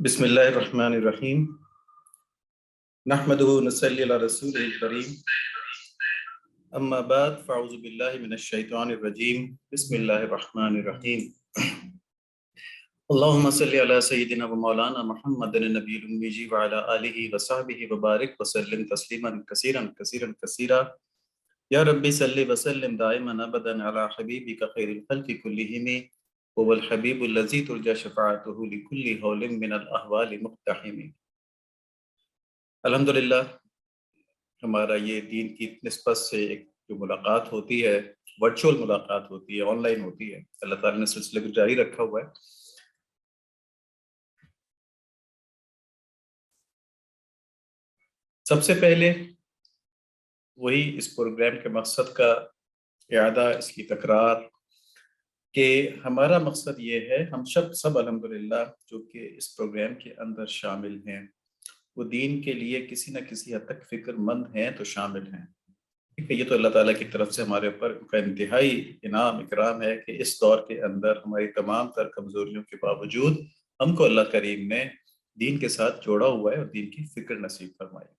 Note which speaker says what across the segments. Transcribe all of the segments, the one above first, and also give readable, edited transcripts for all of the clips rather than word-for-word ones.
Speaker 1: بسم اللہ الرحمن الرحیم نحمدہ نصلی علی رسول الکریم اما بعد فاعوذ باللہ من الشیطان الرجیم بسم اللہ الرحمن الرحیم اللہم صلی علی سیدنا و مولانا محمد النبی الامی وعلی آلہ وصحبہ وبارک وسلم تسلیما کثیرا کثیرا کثیرا یا ربی صلی وسلم دائما ابدا علی حبیبک خیر الخلق کلہم هو الحبیب الذی ترجى شفاعته لكل حول من الاحوال مقتحم۔ الحمدللہ ہمارا یہ دین کی نسبت سے ایک جو ملاقات ہوتی ہے، ورچوئل ملاقات ہوتی ہے، آن لائن ہوتی ہے، اللہ تعالیٰ نے سلسلے کو جاری رکھا ہوا ہے۔ سب سے پہلے وہی اس پروگرام کے مقصد کا اعادہ، اس کی تکرار، کہ ہمارا مقصد یہ ہے، ہم سب الحمدللہ جو کہ اس پروگرام کے اندر شامل ہیں وہ دین کے لیے کسی نہ کسی حد تک فکر مند ہیں تو شامل ہیں۔ ٹھیک ہے، یہ تو اللہ تعالیٰ کی طرف سے ہمارے اوپر کا انتہائی انعام اکرام ہے کہ اس دور کے اندر ہماری تمام تر کمزوریوں کے باوجود ہم کو اللہ کریم نے دین کے ساتھ جوڑا ہوا ہے اور دین کی فکر نصیب فرمائی ہے۔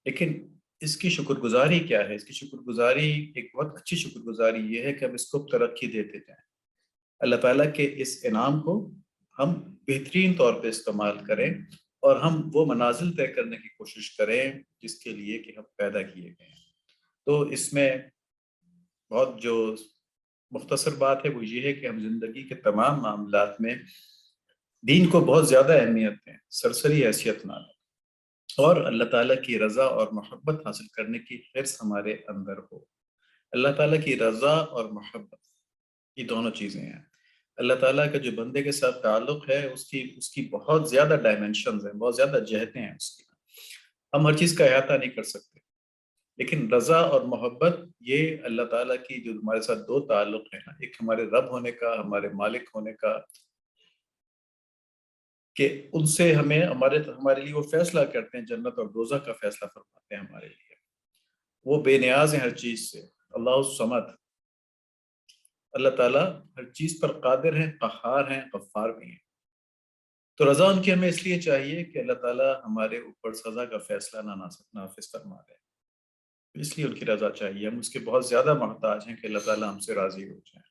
Speaker 1: لیکن اس کی شکر گزاری کیا ہے؟ اس کی شکر گزاری، ایک بہت اچھی شکر گزاری یہ ہے کہ ہم اس کو ترقی دیتے جائیں، اللہ تعالیٰ کے اس انعام کو ہم بہترین طور پہ استعمال کریں اور ہم وہ منازل طے کرنے کی کوشش کریں جس کے لیے کہ ہم پیدا کیے گئے ہیں۔ تو اس میں بہت جو مختصر بات ہے وہ یہ ہے کہ ہم زندگی کے تمام معاملات میں دین کو بہت زیادہ اہمیت دیں، سرسری حیثیت نہ دیں، اور اللہ تعالیٰ کی رضا اور محبت حاصل کرنے کی حرص ہمارے اندر ہو۔ اللہ تعالیٰ کی رضا اور محبت یہ دونوں چیزیں ہیں۔ اللہ تعالیٰ کا جو بندے کے ساتھ تعلق ہے اس کی بہت زیادہ ڈائمنشنز ہیں، بہت زیادہ جہتیں ہیں اس کی، ہم ہر چیز کا احاطہ نہیں کر سکتے۔ لیکن رضا اور محبت یہ اللہ تعالیٰ کی جو ہمارے ساتھ دو تعلق ہیں نا، ایک ہمارے رب ہونے کا، ہمارے مالک ہونے کا، کہ ان سے ہمیں ہمارے لیے وہ فیصلہ کرتے ہیں، جنت اور دوزخ کا فیصلہ فرماتے ہیں ہمارے لیے، وہ بے نیاز ہیں ہر چیز سے، اللہ الصمد، اللہ تعالیٰ ہر چیز پر قادر ہیں، قہار ہیں، غفار بھی ہیں۔ تو رضا ان کی ہمیں اس لیے چاہیے کہ اللہ تعالیٰ ہمارے اوپر سزا کا فیصلہ نافذ فرما دے، اس لیے ان کی رضا چاہیے۔ ہم اس کے بہت زیادہ محتاج ہیں کہ اللہ تعالیٰ ہم سے راضی ہو جائیں۔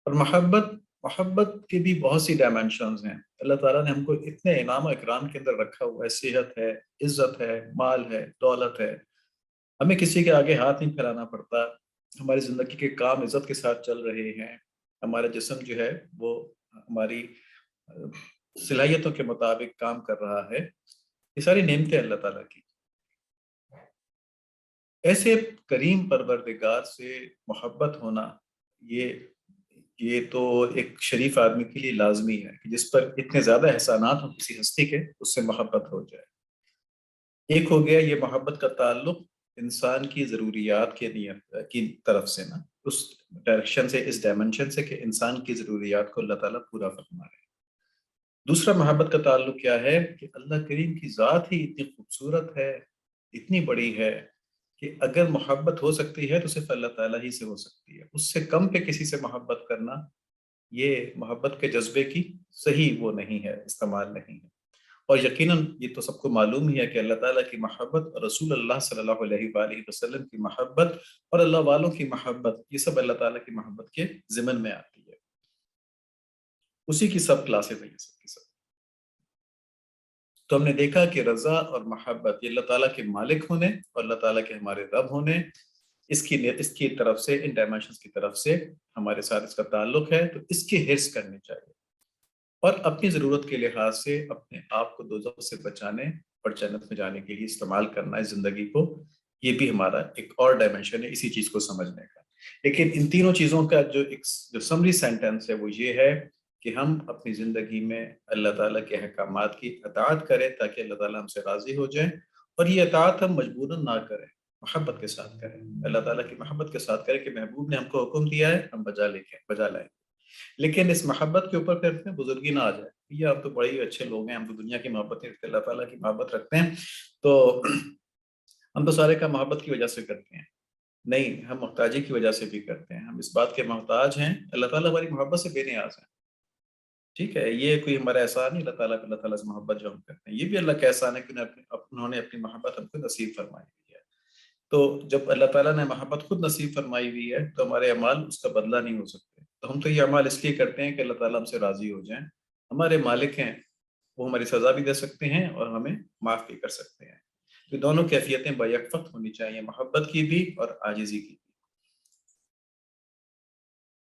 Speaker 1: اور محبت کی بھی بہت سی ڈائمنشنز ہیں۔ اللہ تعالیٰ نے ہم کو اتنے انعام و اکرام کے اندر رکھا ہوا ہے، صحت ہے، عزت ہے، مال ہے، دولت ہے، ہمیں کسی کے آگے ہاتھ نہیں پھیلانا پڑتا، ہماری زندگی کے کام عزت کے ساتھ چل رہے ہیں، ہمارا جسم جو ہے وہ ہماری صلاحیتوں کے مطابق کام کر رہا ہے، یہ ساری نعمتیں اللہ تعالیٰ کی۔ ایسے کریم پروردگار سے محبت ہونا یہ تو ایک شریف آدمی کے لیے لازمی ہے کہ جس پر اتنے زیادہ احسانات ہوں کسی ہستی کے، اس سے محبت ہو جائے۔ ایک ہو گیا یہ محبت کا تعلق انسان کی ضروریات کی طرف سے، نا اس ڈائریکشن سے، اس ڈائمنشن سے کہ انسان کی ضروریات کو اللہ تعالیٰ پورا فرما رہے ہیں۔ دوسرا محبت کا تعلق کیا ہے کہ اللہ کریم کی ذات ہی اتنی خوبصورت ہے، اتنی بڑی ہے کہ اگر محبت ہو سکتی ہے تو صرف اللہ تعالیٰ ہی سے ہو سکتی ہے۔ اس سے کم پہ کسی سے محبت کرنا یہ محبت کے جذبے کی صحیح وہ نہیں ہے، استعمال نہیں ہے۔ اور یقیناً یہ تو سب کو معلوم ہی ہے کہ اللہ تعالیٰ کی محبت اور رسول اللہ صلی اللہ علیہ وآلہ وسلم کی محبت اور اللہ والوں کی محبت، یہ سب اللہ تعالیٰ کی محبت کے ضمن میں آتی ہے، اسی کی سب کلاسز ہیں، یہ سب کی سب۔ تو ہم نے دیکھا کہ رضا اور محبت یہ اللہ تعالیٰ کے مالک ہونے اور اللہ تعالیٰ کے ہمارے رب ہونے، اس کی طرف سے، ان ڈائمنشنز کی طرف سے ہمارے ساتھ اس کا تعلق ہے، تو اس کی حرص کرنی چاہیے، اور اپنی ضرورت کے لحاظ سے اپنے آپ کو دوزخ سے بچانے اور جنت میں جانے کے لیے استعمال کرنا ہے زندگی کو، یہ بھی ہمارا ایک اور ڈائمنشن ہے اسی چیز کو سمجھنے کا۔ لیکن ان تینوں چیزوں کا جو سمری سینٹنس ہے وہ یہ ہے کہ ہم اپنی زندگی میں اللہ تعالیٰ کے احکامات کی اطاعت کریں تاکہ اللہ تعالیٰ ہم سے راضی ہو جائیں، اور یہ اطاعت ہم مجبوراً نہ کریں، محبت کے ساتھ کریں، اللہ تعالیٰ کی محبت کے ساتھ کریں کہ محبوب نے ہم کو حکم دیا ہے، ہم بجا لائیں۔ لیکن اس محبت کے اوپر پھر بزرگی نہ آ جائے، یہ آپ تو بڑے ہی اچھے لوگ ہیں، ہم تو دنیا کی محبت نہیں رکھتے، اللہ تعالیٰ کی محبت رکھتے ہیں، تو ہم تو سارے کا محبت کی وجہ سے کرتے ہیں، نہیں، ہم محتاجی کی وجہ سے بھی کرتے ہیں، ہم اس بات کے محتاج ہیں، اللہ تعالیٰ ہماری محبت سے بے نیاز ہیں۔ ٹھیک ہے، یہ کوئی ہمارا احسان نہیں اللہ تعالیٰ کا، اللہ تعالیٰ سے محبت جو ہم کرتے ہیں، یہ بھی اللہ کا احسان ہے کہ انہوں نے اپنی محبت ہم کو نصیب فرمائی ہوئی ہے۔ تو جب اللہ تعالیٰ نے محبت خود نصیب فرمائی ہوئی ہے تو ہمارے اعمال اس کا بدلہ نہیں ہو سکتے، تو ہم تو یہ اعمال اس لیے کرتے ہیں کہ اللہ تعالیٰ ہم سے راضی ہو جائیں، ہمارے مالک ہیں، وہ ہماری سزا بھی دے سکتے ہیں اور ہمیں معاف بھی کر سکتے ہیں۔ تو دونوں کیفیتیں بیک وقت ہونی چاہیے، محبت کی بھی اور عاجزی کی بھی۔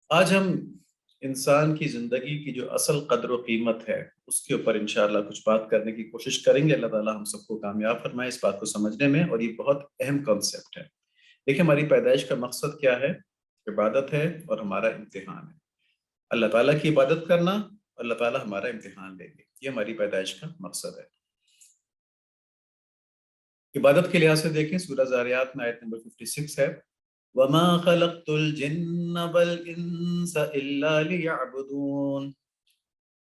Speaker 1: آج ہم انسان کی زندگی کی جو اصل قدر و قیمت ہے اس کے اوپر انشاءاللہ کچھ بات کرنے کی کوشش کریں گے۔ اللہ تعالیٰ ہم سب کو کامیاب فرمائے اس بات کو سمجھنے میں، اور یہ بہت اہم کنسیپٹ ہے۔ دیکھیں، ہماری پیدائش کا مقصد کیا ہے؟ عبادت ہے اور ہمارا امتحان ہے۔ اللہ تعالیٰ کی عبادت کرنا، اللہ تعالیٰ ہمارا امتحان لیں گے، یہ ہماری پیدائش کا مقصد ہے۔ عبادت کے لحاظ سے دیکھیں، سورہ زاریات میں آیت نمبر 56 ہے، وَمَا خَلَقْتُ الْجِنَّ وَالْإِنسَ إِلَّا لِيَعْبُدُونَ،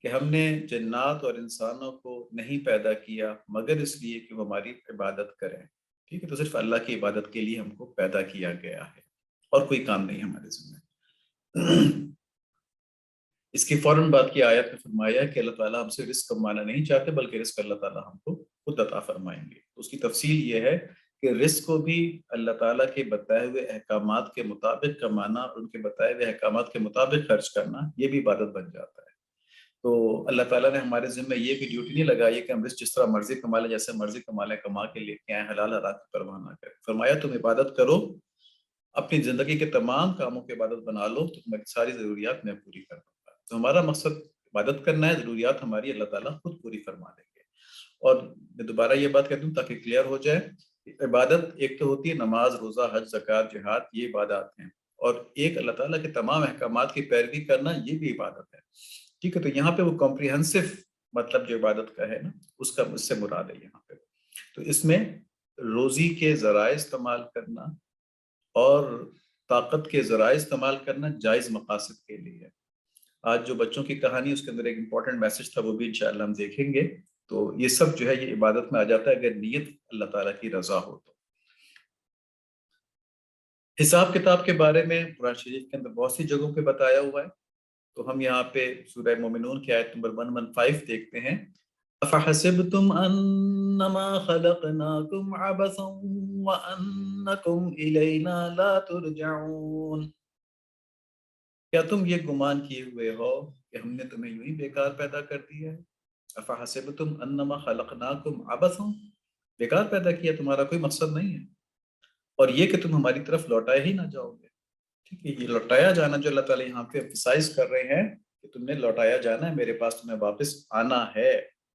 Speaker 1: کہ ہم نے جنات اور انسانوں کو نہیں پیدا کیا مگر اس لیے کہ وہ ہماری عبادت کریں۔ ٹھیک ہے، تو صرف اللہ کی عبادت کے لیے ہم کو پیدا کیا گیا ہے، اور کوئی کام نہیں ہمارے ذمہ۔ اس کی فوراً بعد کی آیت میں فرمایا کہ اللہ تعالیٰ ہم سے رزق کمانا نہیں چاہتے، بلکہ رزق اللہ تعالیٰ ہم کو خود عطا فرمائیں گے۔ اس کی تفصیل یہ ہے کہ رزق کو بھی اللہ تعالیٰ کے بتائے ہوئے احکامات کے مطابق کمانا اور ان کے بتائے ہوئے احکامات کے مطابق خرچ کرنا، یہ بھی عبادت بن جاتا ہے۔ تو اللہ تعالیٰ نے ہمارے ذمہ یہ بھی ڈیوٹی نہیں لگائی ہے کہ ہم رزق جس طرح مرضی کما لیں، جیسے مرضی کما لیں، کما کے لے کے آئیں، حلال حرام کی پرواہ نہ کریں۔ فرمایا تم عبادت کرو، اپنی زندگی کے تمام کاموں کی عبادت بنا لو تو تمہاری ساری ضروریات میں پوری کر دوں گا۔ تو ہمارا مقصد عبادت کرنا ہے، ضروریات ہماری اللہ تعالیٰ خود پوری فرما دیں گے۔ اور میں دوبارہ یہ بات کہہ دوں تاکہ کلیئر ہو جائے، عبادت ایک تو ہوتی ہے نماز، روزہ، حج، زکوٰۃ، جہاد، یہ عبادات ہیں، اور ایک اللہ تعالیٰ کے تمام احکامات کی پیروی کرنا، یہ بھی عبادت ہے۔ ٹھیک ہے، تو یہاں پہ وہ کمپریہنسو مطلب جو عبادت کا ہے نا، اس سے مراد ہے یہاں پہ۔ تو اس میں روزی کے ذرائع استعمال کرنا اور طاقت کے ذرائع استعمال کرنا جائز مقاصد کے لیے ہے۔ آج جو بچوں کی کہانی، اس کے اندر ایک امپورٹنٹ میسج تھا، وہ بھی انشاءاللہ ہم دیکھیں گے۔ تو یہ سب جو ہے یہ عبادت میں آ جاتا ہے اگر نیت اللہ تعالیٰ کی رضا ہو تو۔ حساب کتاب کے بارے میں قرآن شریف کے اندر بہت سی جگہوں پہ بتایا ہوا ہے، تو ہم یہاں پہ سورہ مومنون کی آیت نمبر 115 دیکھتے ہیں، أَفَحَسِبْتُمْ أَنَّمَا خَلَقْنَاكُمْ عَبَثًا وَأَنَّكُمْ إِلَيْنَا لَا تُرْجَعُونَ، کیا تم یہ گمان کیے ہوئے ہو کہ ہم نے تمہیں یوں ہی بیکار پیدا کر دیا ہے؟ أَفَحَسِبْتُمْ أَنَّمَا خَلَقْنَاكُمْ عَبَثًا، بیکار پیدا کیا، تمہارا کوئی مقصد نہیں ہے، اور یہ کہ تم ہماری طرف لوٹائے ہی نہ جاؤ گے۔ ٹھیک ہے، یہ لوٹایا جانا جو اللہ تعالیٰ یہاں پہ ایمفسائز کر رہے ہیں کہ تم نے لوٹایا جانا ہے، میرے پاس تمہیں واپس آنا ہے،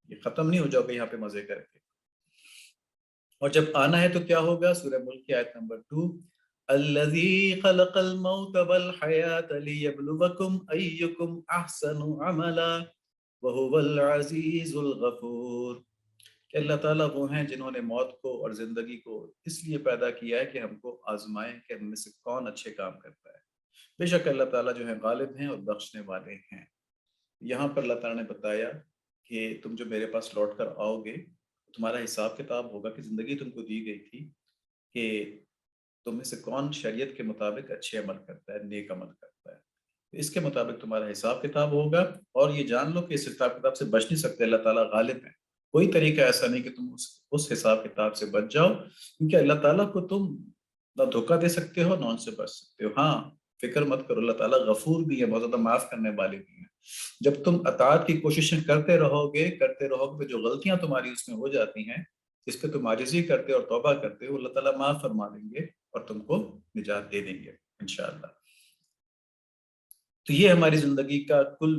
Speaker 1: یہ ختم نہیں ہو جاؤ گے یہاں پہ مزے کر کے۔ اور جب آنا ہے تو کیا ہوگا؟ سورہ ملک کی آیت نمبر 2، الذی خلق الموت والحیات لیبلوکم ایکم احسن عملا وہو العزیز الغفور، کہ اللہ تعالیٰ وہ ہیں جنہوں نے موت کو اور زندگی کو اس لیے پیدا کیا ہے کہ ہم کو آزمائیں کہ ہم میں سے کون اچھے کام کرتا ہے۔ بے شک اللہ تعالیٰ جو ہے غالب ہیں اور بخشنے والے ہیں۔ یہاں پر اللہ تعالیٰ نے بتایا کہ تم جو میرے پاس لوٹ کر آؤ گے، تمہارا حساب کتاب ہوگا کہ زندگی تم کو دی گئی تھی کہ تم میں سے کون شریعت کے مطابق اچھے عمل کرتا ہے، نیک عمل کرتا ہے، اس کے مطابق تمہارا حساب کتاب ہوگا۔ اور یہ جان لو کہ اس حساب کتاب سے بچ نہیں سکتے، اللہ تعالیٰ غالب ہے، کوئی طریقہ ایسا نہیں کہ تم اس حساب کتاب سے بچ جاؤ، کیونکہ اللہ تعالیٰ کو تم نہ دھوکہ دے سکتے ہو نہ ان سے بچ سکتے ہو۔ ہاں، فکر مت کرو، اللہ تعالیٰ غفور بھی ہے، بہت زیادہ معاف کرنے والے بھی ہیں۔ جب تم اطاعت کی کوششیں کرتے رہو گے تو جو غلطیاں تمہاری اس میں ہو جاتی ہیں، جس پہ تم عاجزی کرتے اور توبہ کرتے ہو، اللہ تعالیٰ معاف فرما دیں گے اور تم کو نجات دے دیں گے انشاءاللہ۔ تو یہ ہماری زندگی کا کل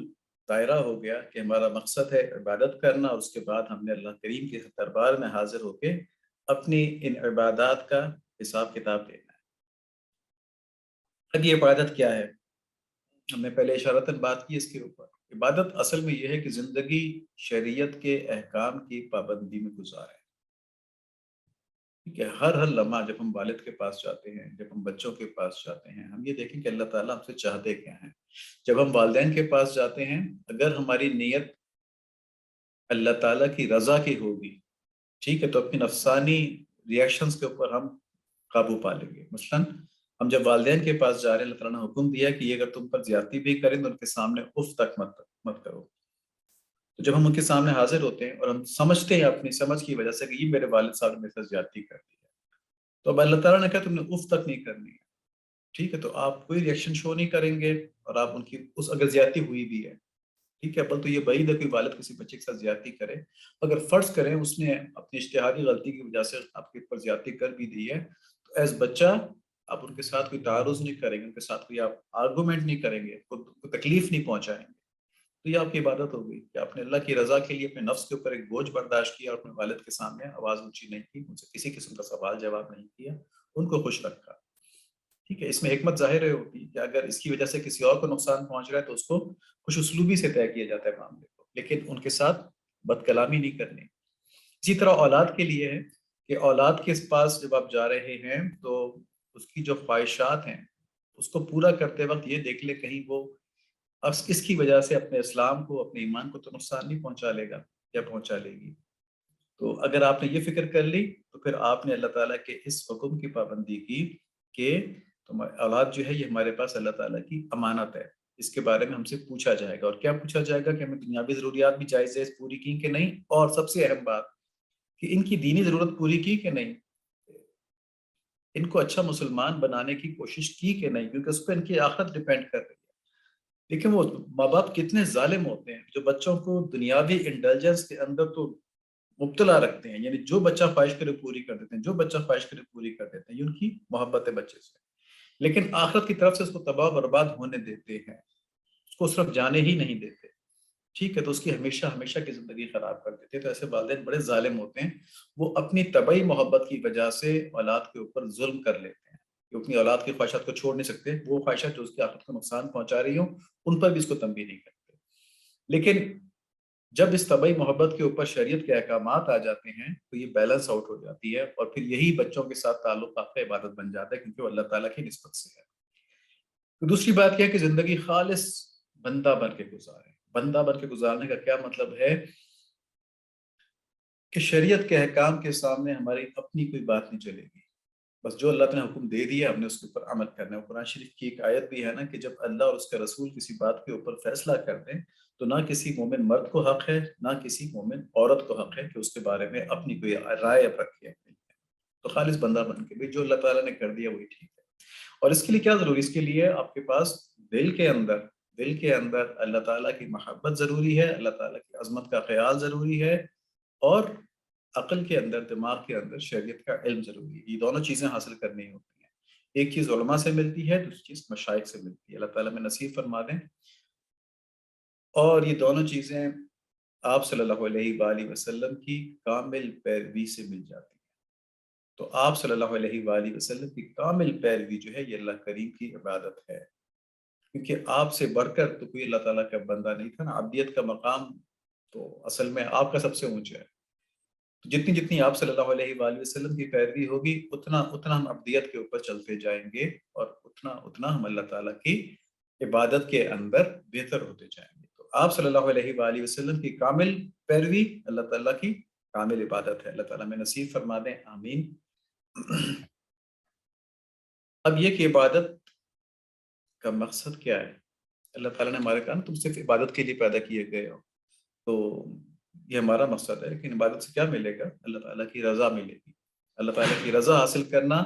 Speaker 1: دائرہ ہو گیا کہ ہمارا مقصد ہے عبادت کرنا، اور اس کے بعد ہم نے اللہ کریم کے دربار میں حاضر ہو کے اپنی ان عبادات کا حساب کتاب دینا ہے۔ اب یہ عبادت کیا ہے؟ ہم نے پہلے اشارتاً بات کی اس کے اوپر۔ عبادت اصل میں یہ ہے کہ زندگی شریعت کے احکام کی پابندی میں گزارے۔ ٹھیک ہے، ہر لمحہ جب ہم والد کے پاس جاتے ہیں، جب ہم بچوں کے پاس جاتے ہیں، ہم یہ دیکھیں کہ اللہ تعالیٰ ہم سے چاہتے کیا ہیں۔ جب ہم والدین کے پاس جاتے ہیں، اگر ہماری نیت اللہ تعالیٰ کی رضا کی ہوگی، ٹھیک ہے، تو اپنی نفسانی ریئیکشنز کے اوپر ہم قابو پا لیں گے۔ مثلاً ہم جب والدین کے پاس جا رہے ہیں، اللہ تعالیٰ نے حکم دیا کہ یہ اگر تم پر زیادتی بھی کریں تو ان کے سامنے اف تک مت کرو۔ تو جب ہم ان کے سامنے حاضر ہوتے ہیں اور ہم سمجھتے ہیں اپنی سمجھ کی وجہ سے کہ یہ میرے والد صاحب نے میرے ساتھ زیادتی کر دی ہے، تو اب اللہ تعالیٰ نے کہا تم نے اف تک نہیں کرنی ہے، ٹھیک ہے، تو آپ کوئی ریئیکشن شو نہیں کریں گے، اور آپ ان کی اس اگر زیادتی ہوئی بھی ہے، ٹھیک ہے، بل تو یہ بعید ہے کہ والد کسی بچے کے ساتھ زیادتی کرے، اگر فرض کریں اس نے اپنی اشتہاری غلطی کی وجہ سے آپ کے اوپر زیادتی کر بھی دی ہے، تو ایز بچہ آپ ان کے ساتھ کوئی تعارض نہیں کریں گے، ان کے ساتھ کوئی آپ آرگومنٹ نہیں کریں گے، کوئی تکلیف نہیں پہنچائیں گے، تو یہ آپ کی عبادت ہو گئی کہ آپ نے اللہ کی رضا کے لیے اپنے نفس کے اوپر ایک بوجھ برداشت کیا اور اپنے والد کے سامنے آواز اونچی نہیں کی، ان سے کسی قسم کا سوال جواب نہیں کیا، ان کو خوش رکھا، ٹھیک ہے، اس میں حکمت ظاہر ہوتی ہے کہ اگر اس کی وجہ سے کسی اور کو نقصان پہنچ رہا ہے تو اس کو خوش اسلوبی سے طے کیا جاتا ہے معاملے کو، لیکن ان کے ساتھ بد کلامی نہیں کرنی۔ اسی طرح اولاد کے لیے ہے کہ اولاد کے پاس جب آپ جا رہے ہیں تو اس کی جو خواہشات ہیں اس کو پورا کرتے وقت یہ دیکھ لے کہیں وہ اس کی وجہ سے اپنے اسلام کو اپنے ایمان کو تو نقصان نہیں پہنچا لے گا یا پہنچا لے گی۔ تو اگر آپ نے یہ فکر کر لی تو پھر آپ نے اللہ تعالیٰ کے اس حکم کی پابندی کی کہ اولاد جو ہے یہ ہمارے پاس اللہ تعالیٰ کی امانت ہے، اس کے بارے میں ہم سے پوچھا جائے گا، اور کیا پوچھا جائے گا کہ ہمیں دنیاوی ضروریات بھی جائز جائز پوری کی کہ نہیں، اور سب سے اہم بات کہ ان کی دینی ضرورت پوری کی کہ نہیں، ان کو اچھا مسلمان بنانے کی کوشش کی کہ نہیں، کیونکہ اس پہ ان کی آخرت ڈیپینڈ کر رہی ہے۔ لیکن وہ ماں باپ کتنے ظالم ہوتے ہیں جو بچوں کو دنیاوی انڈلجنس کے اندر تو مبتلا رکھتے ہیں، یعنی جو بچہ خواہش کرے پوری کر دیتے ہیں، جو بچہ خواہش کرے پوری کر دیتے ہیں، یہ ان کی محبت ہے بچے سے، لیکن آخرت کی طرف سے اس کو تباہ و برباد ہونے دیتے ہیں، اس کو صرف جانے ہی نہیں دیتے، ٹھیک ہے، تو اس کی ہمیشہ ہمیشہ کی زندگی خراب کر دیتے ہیں۔ تو ایسے والدین بڑے ظالم ہوتے ہیں، وہ اپنی طبعی محبت کی وجہ سے اولاد کے اوپر ظلم کر لیتے ہیں، کہ اپنی اولاد کی خواہشات کو چھوڑ نہیں سکتے، وہ خواہشات جو اس کی آخرت کو نقصان پہنچا رہی ہوں ان پر بھی اس کو تنبیہ نہیں کرتے۔ لیکن جب اس طبعی محبت کے اوپر شریعت کے احکامات آ جاتے ہیں تو یہ بیلنس آؤٹ ہو جاتی ہے، اور پھر یہی بچوں کے ساتھ تعلق آپ کا عبادت بن جاتا ہے، کیونکہ وہ اللہ تعالیٰ کی نسبت سے ہے۔ تو دوسری بات یہ ہے کہ زندگی خالص بندہ بن کے گزارے۔ بندہ بن کے گزارنے کا کیا مطلب ہے کہ شریعت کے احکام کے سامنے ہماری اپنی کوئی بات نہیں چلے گی، بس جو اللہ تعالیٰ نے حکم دے دیا ہم نے اس کے اوپر عمل کرنا ہے۔ قرآن شریف کی ایک آیت بھی ہے نا کہ جب اللہ اور اس کے رسول کسی بات کے اوپر فیصلہ کر دیں تو نہ کسی مومن مرد کو حق ہے نہ کسی مومن عورت کو حق ہے کہ اس کے بارے میں اپنی کوئی رائے رکھے اپنی، تو خالص بندہ بن کے بھی جو اللہ تعالیٰ نے کر دیا وہی ٹھیک ہے۔ اور اس کے لیے کیا ضروری، اس کے لیے آپ کے پاس دل کے اندر اللہ تعالیٰ کی محبت ضروری ہے، اللہ تعالیٰ کی عظمت کا خیال ضروری ہے، اور عقل کے اندر دماغ کے اندر شریعت کا علم ضروری ہے۔ یہ دونوں چیزیں حاصل کرنی ہوتی ہیں، ایک چیز علماء سے ملتی ہے، دوسری چیز مشائخ سے ملتی ہے، اللہ تعالیٰ میں نصیب فرما دیں، اور یہ دونوں چیزیں آپ صلی اللہ علیہ وآلہ وسلم کی کامل پیروی سے مل جاتی ہیں۔ تو آپ صلی اللہ علیہ وآلہ وسلم کی کامل پیروی جو ہے یہ اللہ کریم کی عبادت ہے، کیونکہ آپ سے بڑھ کر تو کوئی اللہ تعالیٰ کا بندہ نہیں تھا نا، عبدیت کا مقام تو اصل میں آپ کا سب سے اونچا ہے۔ تو جتنی جتنی آپ صلی اللہ علیہ وآلہ وسلم کی پیروی ہوگی اتنا اتنا ہم عبدیت کے اوپر چلتے جائیں گے، اور اتنا اتنا ہم اللہ تعالیٰ کی عبادت کے اندر بہتر ہوتے جائیں گے۔ تو آپ صلی اللہ علیہ وآلہ وسلم کی کامل پیروی اللہ تعالیٰ کی کامل عبادت ہے، اللہ تعالیٰ میں نصیب فرما دیں، آمین۔ اب یہ کہ عبادت کا مقصد کیا ہے؟ اللہ تعالیٰ نے ہمارے کہا نا تم صرف عبادت کے لیے پیدا کیے گئے ہو، تو یہ ہمارا مقصد ہے، لیکن عبادت سے کیا ملے گا؟ اللہ تعالیٰ کی رضا ملے گی، اللہ تعالیٰ کی رضا حاصل کرنا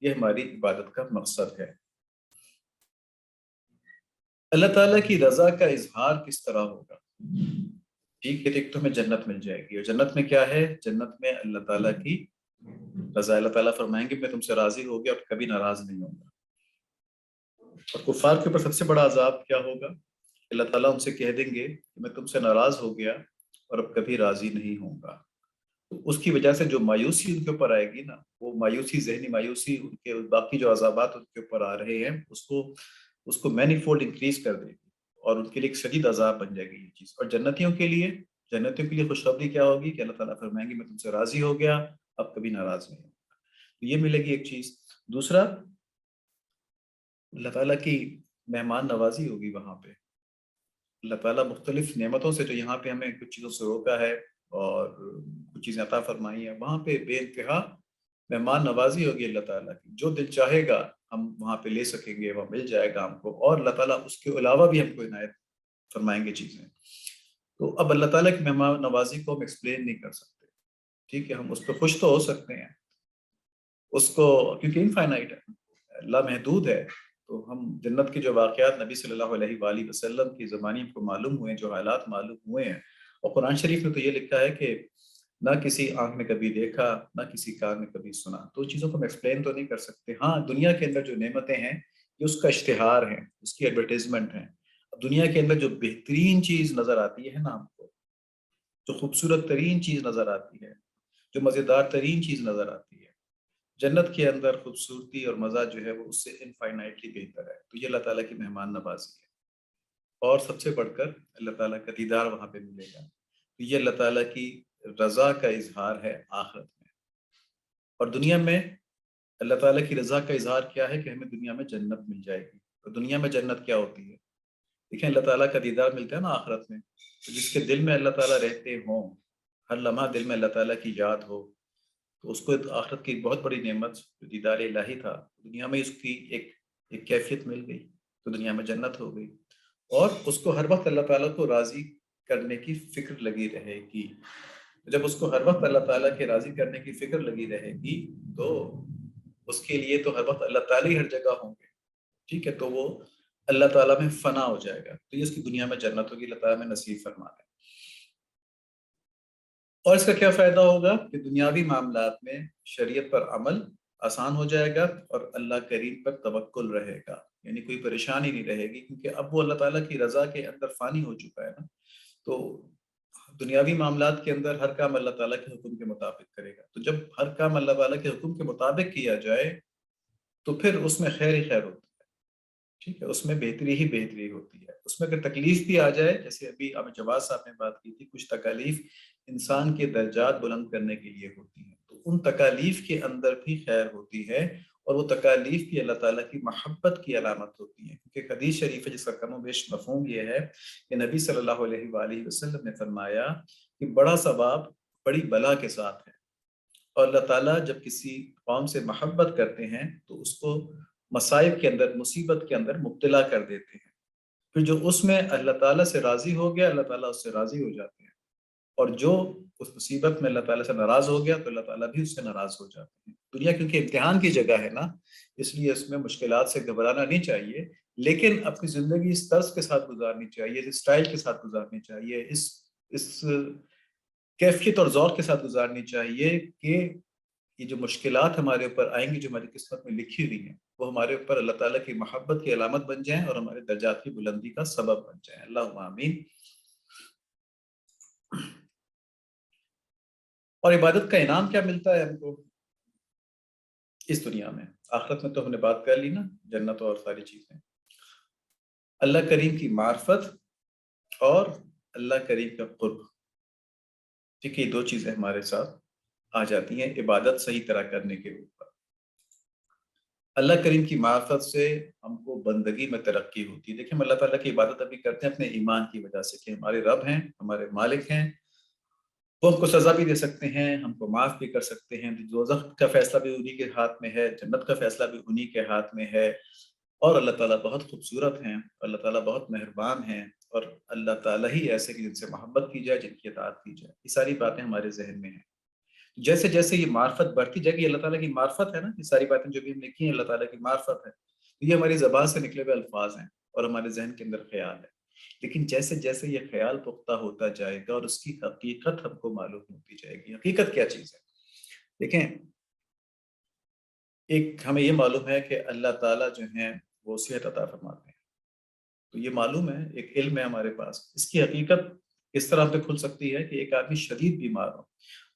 Speaker 1: یہ ہماری عبادت کا مقصد ہے۔ اللہ تعالیٰ کی رضا کا اظہار کس طرح ہوگا؟ ٹھیک ہے، ایک تو ہمیں جنت مل جائے گی، اور جنت میں کیا ہے؟ جنت میں اللہ تعالیٰ کی رضا، اللہ تعالیٰ فرمائیں گے میں تم سے راضی ہو گیا اور کبھی ناراض نہیں ہوں گا۔ اور کفار کے اوپر سب سے بڑا عذاب کیا ہوگا؟ اللہ تعالیٰ ان سے کہہ دیں گے کہ میں تم سے ناراض ہو گیا اور اب کبھی راضی نہیں ہوں گا۔ تو اس کی وجہ سے جو مایوسی ان کے اوپر آئے گی نا، وہ مایوسی، ذہنی مایوسی، ان کے باقی جو عذابات ان کے اوپر آ رہے ہیں اس کو مینی فولڈ انکریز کر دے گی، اور ان کے لیے ایک شدید عذاب بن جائے گی یہ چیز۔ اور جنتیوں کے لیے خوشخبری کیا ہوگی کہ اللہ تعالیٰ فرمائیں گے میں تم سے راضی ہو گیا، اب کبھی ناراض نہیں ہوں گا۔ تو یہ ملے گی ایک چیز۔ دوسرا، اللہ تعالیٰ کی مہمان نوازی ہوگی وہاں پہ۔ اللہ تعالیٰ مختلف نعمتوں سے جو یہاں پہ ہمیں کچھ چیزوں سے روکا ہے اور کچھ چیزیں عطا فرمائی ہیں، وہاں پہ بے انتہا مہمان نوازی ہوگی اللہ تعالیٰ کی، جو دل چاہے گا ہم وہاں پہ لے سکیں گے، وہاں مل جائے گا ہم کو، اور اللہ تعالیٰ اس کے علاوہ بھی ہم کو عنایت فرمائیں گے چیزیں۔ تو اب اللہ تعالیٰ کی مہمان نوازی کو ہم ایکسپلین نہیں کر سکتے، ٹھیک ہے، ہم اس پہ خوش تو ہو سکتے ہیں، اس کو کیونکہ انفائنائٹ ہے، اللہ محدود ہے، تو ہم جنت کے جو واقعات نبی صلی اللہ علیہ وآلہ وسلم کی زبانی ہم کو معلوم ہوئے ہیں، جو حالات معلوم ہوئے ہیں، اور قرآن شریف میں تو یہ لکھا ہے کہ نہ کسی آنکھ نے کبھی دیکھا، نہ کسی کان نے کبھی سنا، تو ان چیزوں کو ہم ایکسپلین تو نہیں کر سکتے۔ ہاں، دنیا کے اندر جو نعمتیں ہیں یہ اس کا اشتہار ہے، اس کی ایڈورٹیزمنٹ ہے۔ اب دنیا کے اندر جو بہترین چیز نظر آتی ہے نا ہم کو، جو خوبصورت ترین چیز نظر آتی ہے، جو مزیدار ترین چیز نظر آتی ہے، جنت کے اندر خوبصورتی اور مزہ جو ہے وہ اس سے انفائنائٹلی بہتر ہے۔ تو یہ اللہ تعالیٰ کی مہمان نوازی ہے، اور سب سے بڑھ کر اللہ تعالیٰ کا دیدار وہاں پہ ملے گا۔ تو یہ اللہ تعالیٰ کی رضا کا اظہار ہے آخرت میں۔ اور دنیا میں اللہ تعالیٰ کی رضا کا اظہار کیا ہے کہ ہمیں دنیا میں جنت مل جائے گی۔ تو دنیا میں جنت کیا ہوتی ہے؟ دیکھیں، اللہ تعالیٰ کا دیدار ملتا ہے نا آخرت میں، تو جس کے دل میں اللہ تعالیٰ رہتے ہوں، ہر لمحہ دل میں اللہ تعالیٰ کی یاد ہو، تو اس کو آخرت کی بہت بڑی نعمت جو دیدار الہی تھا، دنیا میں اس کی ایک کیفیت مل گئی، تو دنیا میں جنت ہو گئی، اور اس کو ہر وقت اللہ تعالیٰ کو راضی کرنے کی فکر لگی رہے گی۔ جب اس کو ہر وقت اللہ تعالیٰ کے راضی کرنے کی فکر لگی رہے گی تو اس کے لیے تو ہر وقت اللہ تعالیٰ ہی ہر جگہ ہوں گے، ٹھیک ہے، تو وہ اللہ تعالیٰ میں فنا ہو جائے گا، تو یہ اس کی دنیا میں جنت ہوگی، اللہ تعالیٰ میں نصیب فرما ہے۔ اور اس کا کیا فائدہ ہوگا کہ دنیاوی معاملات میں شریعت پر عمل آسان ہو جائے گا، اور اللہ کریم پر توکل رہے گا، یعنی کوئی پریشانی نہیں رہے گی، کیونکہ اب وہ اللہ تعالیٰ کی رضا کے اندر فانی ہو چکا ہے نا۔ تو دنیاوی معاملات کے اندر ہر کام اللہ تعالیٰ کے حکم کے مطابق کرے گا، تو جب ہر کام اللہ تعالیٰ کے حکم کے مطابق کیا جائے تو پھر اس میں خیر ہی خیر ہوتی ہے، ٹھیک ہے، اس میں بہتری ہی بہتری ہوتی ہے۔ اس میں اگر تکلیف بھی آ جائے، جیسے ابھی اب جواز صاحب نے بات کی تھی، کچھ تکالیف انسان کے درجات بلند کرنے کے لیے ہوتی ہیں، تو ان تکالیف کے اندر بھی خیر ہوتی ہے، اور وہ تکالیف بھی اللہ تعالیٰ کی محبت کی علامت ہوتی ہیں، کیونکہ حدیث شریف ہے جس کا کم و بیش مفہوم یہ ہے کہ نبی صلی اللہ علیہ وآلہ وسلم نے فرمایا کہ بڑا ثواب بڑی بلا کے ساتھ ہے، اور اللہ تعالیٰ جب کسی قوم سے محبت کرتے ہیں تو اس کو مصائب کے اندر، مصیبت کے اندر مبتلا کر دیتے ہیں، پھر جو اس میں اللہ تعالیٰ سے راضی ہو گیا، اللہ تعالیٰ اس سے راضی ہو جاتے ہیں، اور جو اس مصیبت میں اللہ تعالیٰ سے ناراض ہو گیا تو اللہ تعالیٰ بھی اس سے ناراض ہو جاتے ہیں۔ دنیا کیونکہ امتحان کی جگہ ہے نا، اس لیے اس میں مشکلات سے گھبرانا نہیں چاہیے، لیکن اپنی زندگی اس طرز کے ساتھ گزارنی چاہیے، اس اسٹائل کے ساتھ گزارنی چاہیے، اس کیفیت اور ذوق کے ساتھ گزارنی چاہیے کہ یہ جو مشکلات ہمارے اوپر آئیں گی، جو ہماری قسمت میں لکھی ہوئی ہیں، وہ ہمارے اوپر اللہ تعالیٰ کی محبت کی علامت بن جائیں اور ہمارے درجات کی بلندی کا سبب بن جائیں۔ اللہم آمین۔ اور عبادت کا انعام کیا ملتا ہے ہم کو اس دنیا میں؟ آخرت میں تو ہم نے بات کر لی نا، جنت اور ساری چیزیں، اللہ کریم کی معرفت اور اللہ کریم کا قرب، ٹھیک ہے، یہ دو چیزیں ہمارے ساتھ آ جاتی ہیں عبادت صحیح طرح کرنے کے اوپر۔ اللہ کریم کی معرفت سے ہم کو بندگی میں ترقی ہوتی ہے۔ دیکھیں، ہم اللہ تعالیٰ کی عبادت ابھی کرتے ہیں اپنے ایمان کی وجہ سے کہ ہمارے رب ہیں، ہمارے مالک ہیں، وہ ہم کو سزا بھی دے سکتے ہیں، ہم کو معاف بھی کر سکتے ہیں، دوزخ کا فیصلہ بھی انہی کے ہاتھ میں ہے، جنت کا فیصلہ بھی انہی کے ہاتھ میں ہے، اور اللہ تعالیٰ بہت خوبصورت ہیں، اللہ تعالیٰ بہت مہربان ہیں، اور اللہ تعالیٰ ہی ایسے کہ جن سے محبت کی جائے، جن کی اطاعت کی جائے۔ یہ ساری باتیں ہمارے ذہن میں ہیں۔ جیسے جیسے یہ معرفت بڑھتی جائے گی، اللہ تعالیٰ کی معرفت ہے نا، یہ ساری باتیں جو بھی ہم نے کی ہیں اللہ تعالیٰ کی معرفت ہے، یہ ہماری زبان سے نکلے ہوئے الفاظ ہیں اور ہمارے ذہن کے اندر خیال ہے، لیکن جیسے جیسے یہ خیال پختہ ہوتا جائے گا اور اس کی حقیقت ہم کو معلوم ہوتی جائے گی۔ حقیقت کیا چیز ہے؟ دیکھیں، ایک ہمیں یہ معلوم ہے کہ اللہ تعالیٰ جو ہیں وہ صحت عطا فرماتے ہیں، تو یہ معلوم ہے، ایک علم ہے ہمارے پاس۔ اس کی حقیقت اس طرح پہ کھل سکتی ہے کہ ایک آدمی شدید بیمار ہو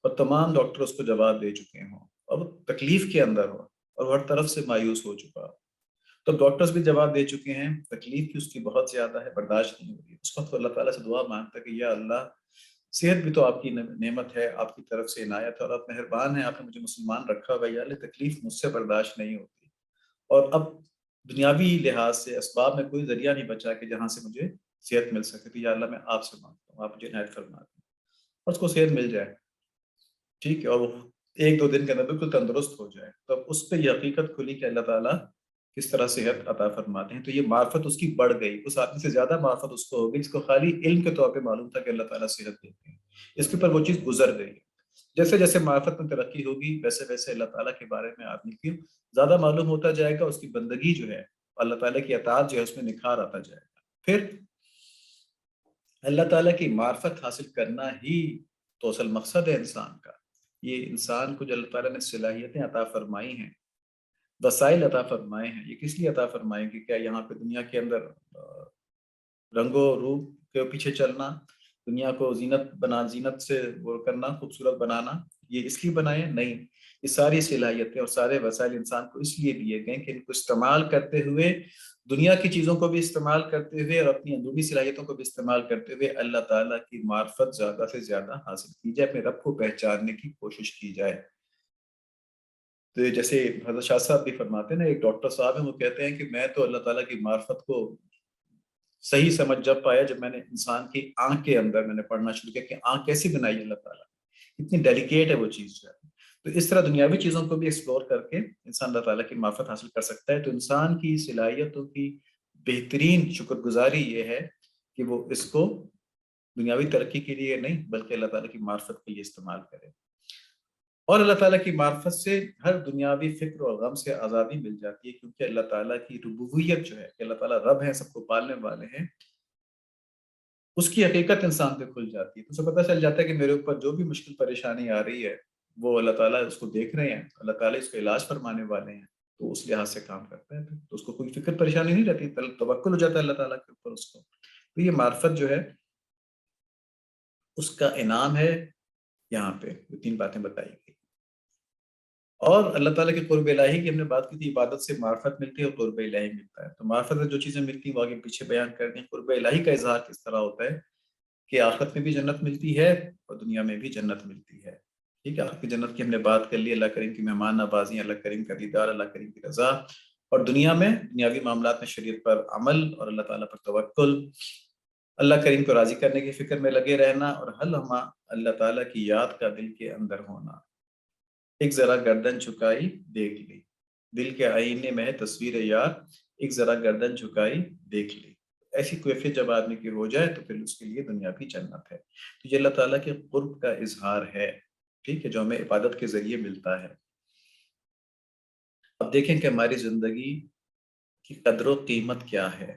Speaker 1: اور تمام ڈاکٹر اس کو جواب دے چکے ہوں، اور وہ تکلیف کے اندر ہو اور وہ ہر طرف سے مایوس ہو چکا ہو، تو ڈاکٹرز بھی جواب دے چکے ہیں، تکلیف بھی اس کی بہت زیادہ ہے، برداشت نہیں ہو رہی، اس وقت اللہ تعالیٰ سے دعا مانگتا ہے کہ یا اللہ، صحت بھی تو آپ کی نعمت ہے، آپ کی طرف سے عنایت ہے، اور آپ مہربان ہیں، آپ نے مجھے مسلمان رکھا ہوا ہے، یا اللہ تکلیف مجھ سے برداشت نہیں ہوتی، اور اب دنیاوی لحاظ سے اسباب میں کوئی ذریعہ نہیں بچا کہ جہاں سے مجھے صحت مل سکے، تو یا اللہ میں آپ سے مانگتا ہوں، آپ مجھے عنایت فرما دیں اور اس کو صحت مل جائے، ٹھیک ہے، اور وہ ایک دو دن کے اندر بالکل تندرست ہو جائے، تو اب اس پہ یہ حقیقت کھلی کہ اللہ تعالیٰ کس طرح صحت عطا فرماتے ہیں، تو یہ معرفت اس کی بڑھ گئی، اس آدمی سے زیادہ معرفت اس کو ہو گئی جس کو خالی علم کے طور پہ معلوم تھا کہ اللہ تعالیٰ صحت دیتے ہیں، اس کے اوپر وہ چیز گزر گئی ہے۔ جیسے جیسے معرفت میں ترقی ہوگی ویسے ویسے اللہ تعالیٰ کے بارے میں آدمی کی زیادہ معلوم ہوتا جائے گا، اس کی بندگی جو ہے اللہ تعالیٰ کی اطاعت جو ہے اس میں نکھار آتا جائے گا۔ پھر اللہ تعالیٰ کی معرفت حاصل کرنا ہی تو اصل مقصد ہے انسان کا۔ یہ انسان کو جو اللہ تعالیٰ نے صلاحیتیں عطا فرمائی ہیں، وسائل عطا فرمائے ہیں، یہ کس لیے عطا فرمائے کہ کیا یہاں پہ دنیا کے اندر رنگ و روپ کے پیچھے چلنا، دنیا کو زینت سے وہ کرنا، خوبصورت بنانا، یہ اس لیے بنائے؟ نہیں، یہ ساری صلاحیتیں اور سارے وسائل انسان کو اس لیے دیے گئے کہ ان کو استعمال کرتے ہوئے، دنیا کی چیزوں کو بھی استعمال کرتے ہوئے اور اپنی اندرونی صلاحیتوں کو بھی استعمال کرتے ہوئے اللہ تعالیٰ کی معرفت زیادہ سے زیادہ حاصل کی جائے، اپنے رب کو پہچاننے کی کوشش کی جائے۔ تو جیسے حضرت شاہ صاحب بھی فرماتے ہیں نا، ایک ڈاکٹر صاحب ہیں، وہ کہتے ہیں کہ میں تو اللہ تعالیٰ کی معرفت کو صحیح سمجھ جب پایا جب میں نے انسان کی آنکھ کے اندر میں نے پڑھنا شروع کیا کہ آنکھ کیسی بنائی ہے اللہ تعالیٰ، اتنی ڈیلیکیٹ ہے وہ چیز جو ہے۔ تو اس طرح دنیاوی چیزوں کو بھی ایکسپلور کر کے انسان اللہ تعالیٰ کی معرفت حاصل کر سکتا ہے۔ تو انسان کی صلاحیتوں کی بہترین شکر گزاری یہ ہے کہ وہ اس کو دنیاوی ترقی کے لیے نہیں بلکہ اللہ تعالیٰ کی معرفت کے لیے استعمال کرے، اور اللہ تعالیٰ کی معرفت سے ہر دنیاوی فکر اور غم سے آزادی مل جاتی ہے، کیونکہ اللہ تعالیٰ کی ربوبیت جو ہے کہ اللہ تعالیٰ رب ہیں، سب کو پالنے والے ہیں، اس کی حقیقت انسان پہ کھل جاتی ہے۔ تو اسے پتہ چل جاتا ہے کہ میرے اوپر جو بھی مشکل پریشانی آ رہی ہے وہ اللہ تعالیٰ اس کو دیکھ رہے ہیں، اللہ تعالیٰ اس کو علاج فرمانے والے ہیں، تو اس لحاظ سے کام کرتا ہے، تو اس کو کوئی فکر پریشانی نہیں رہتی، توکل ہو جاتا ہے اللہ تعالیٰ کے اوپر اس کو۔ تو یہ معرفت جو ہے اس کا انعام ہے، یہاں پہ یہ تین باتیں بتائی گئی۔ اور اللہ تعالیٰ کے قرب الہی کی ہم نے بات کی تھی، عبادت سے معرفت ملتی ہے اور قرب الہی ملتا ہے۔ تو معرفت سے جو چیزیں ملتی ہیں وہ آگے پیچھے بیان کر دیں۔ قرب الہی کا اظہار کس طرح ہوتا ہے کہ آخرت میں بھی جنت ملتی ہے اور دنیا میں بھی جنت ملتی ہے، ٹھیک ہے۔ آخرت کی جنت کی ہم نے بات کر لی، اللہ کریم کی مہمان نوازی، اللہ کریم کا دیدار، اللہ کریم کی رضا، اور دنیا میں دنیاوی معاملات میں شریعت پر عمل اور اللہ تعالیٰ پر توکل، اللہ کریم کو راضی کرنے کی فکر میں لگے رہنا، اور ہمہ اللہ تعالیٰ کی یاد کا دل کے اندر ہونا۔ ایک ذرا گردن جھکائی دیکھ لی، دل کے آئینے میں ہے تصویر یار، ایک ذرا گردن جھکائی دیکھ لی۔ ایسی کیفیت جب آدمی کی ہو جائے تو پھر اس کے لیے دنیا بھی جنت ہے۔ تو یہ اللہ تعالیٰ کے قرب کا اظہار ہے، ٹھیک ہے، جو ہمیں عبادت کے ذریعے ملتا ہے۔ اب دیکھیں کہ ہماری زندگی کی قدر و قیمت کیا ہے،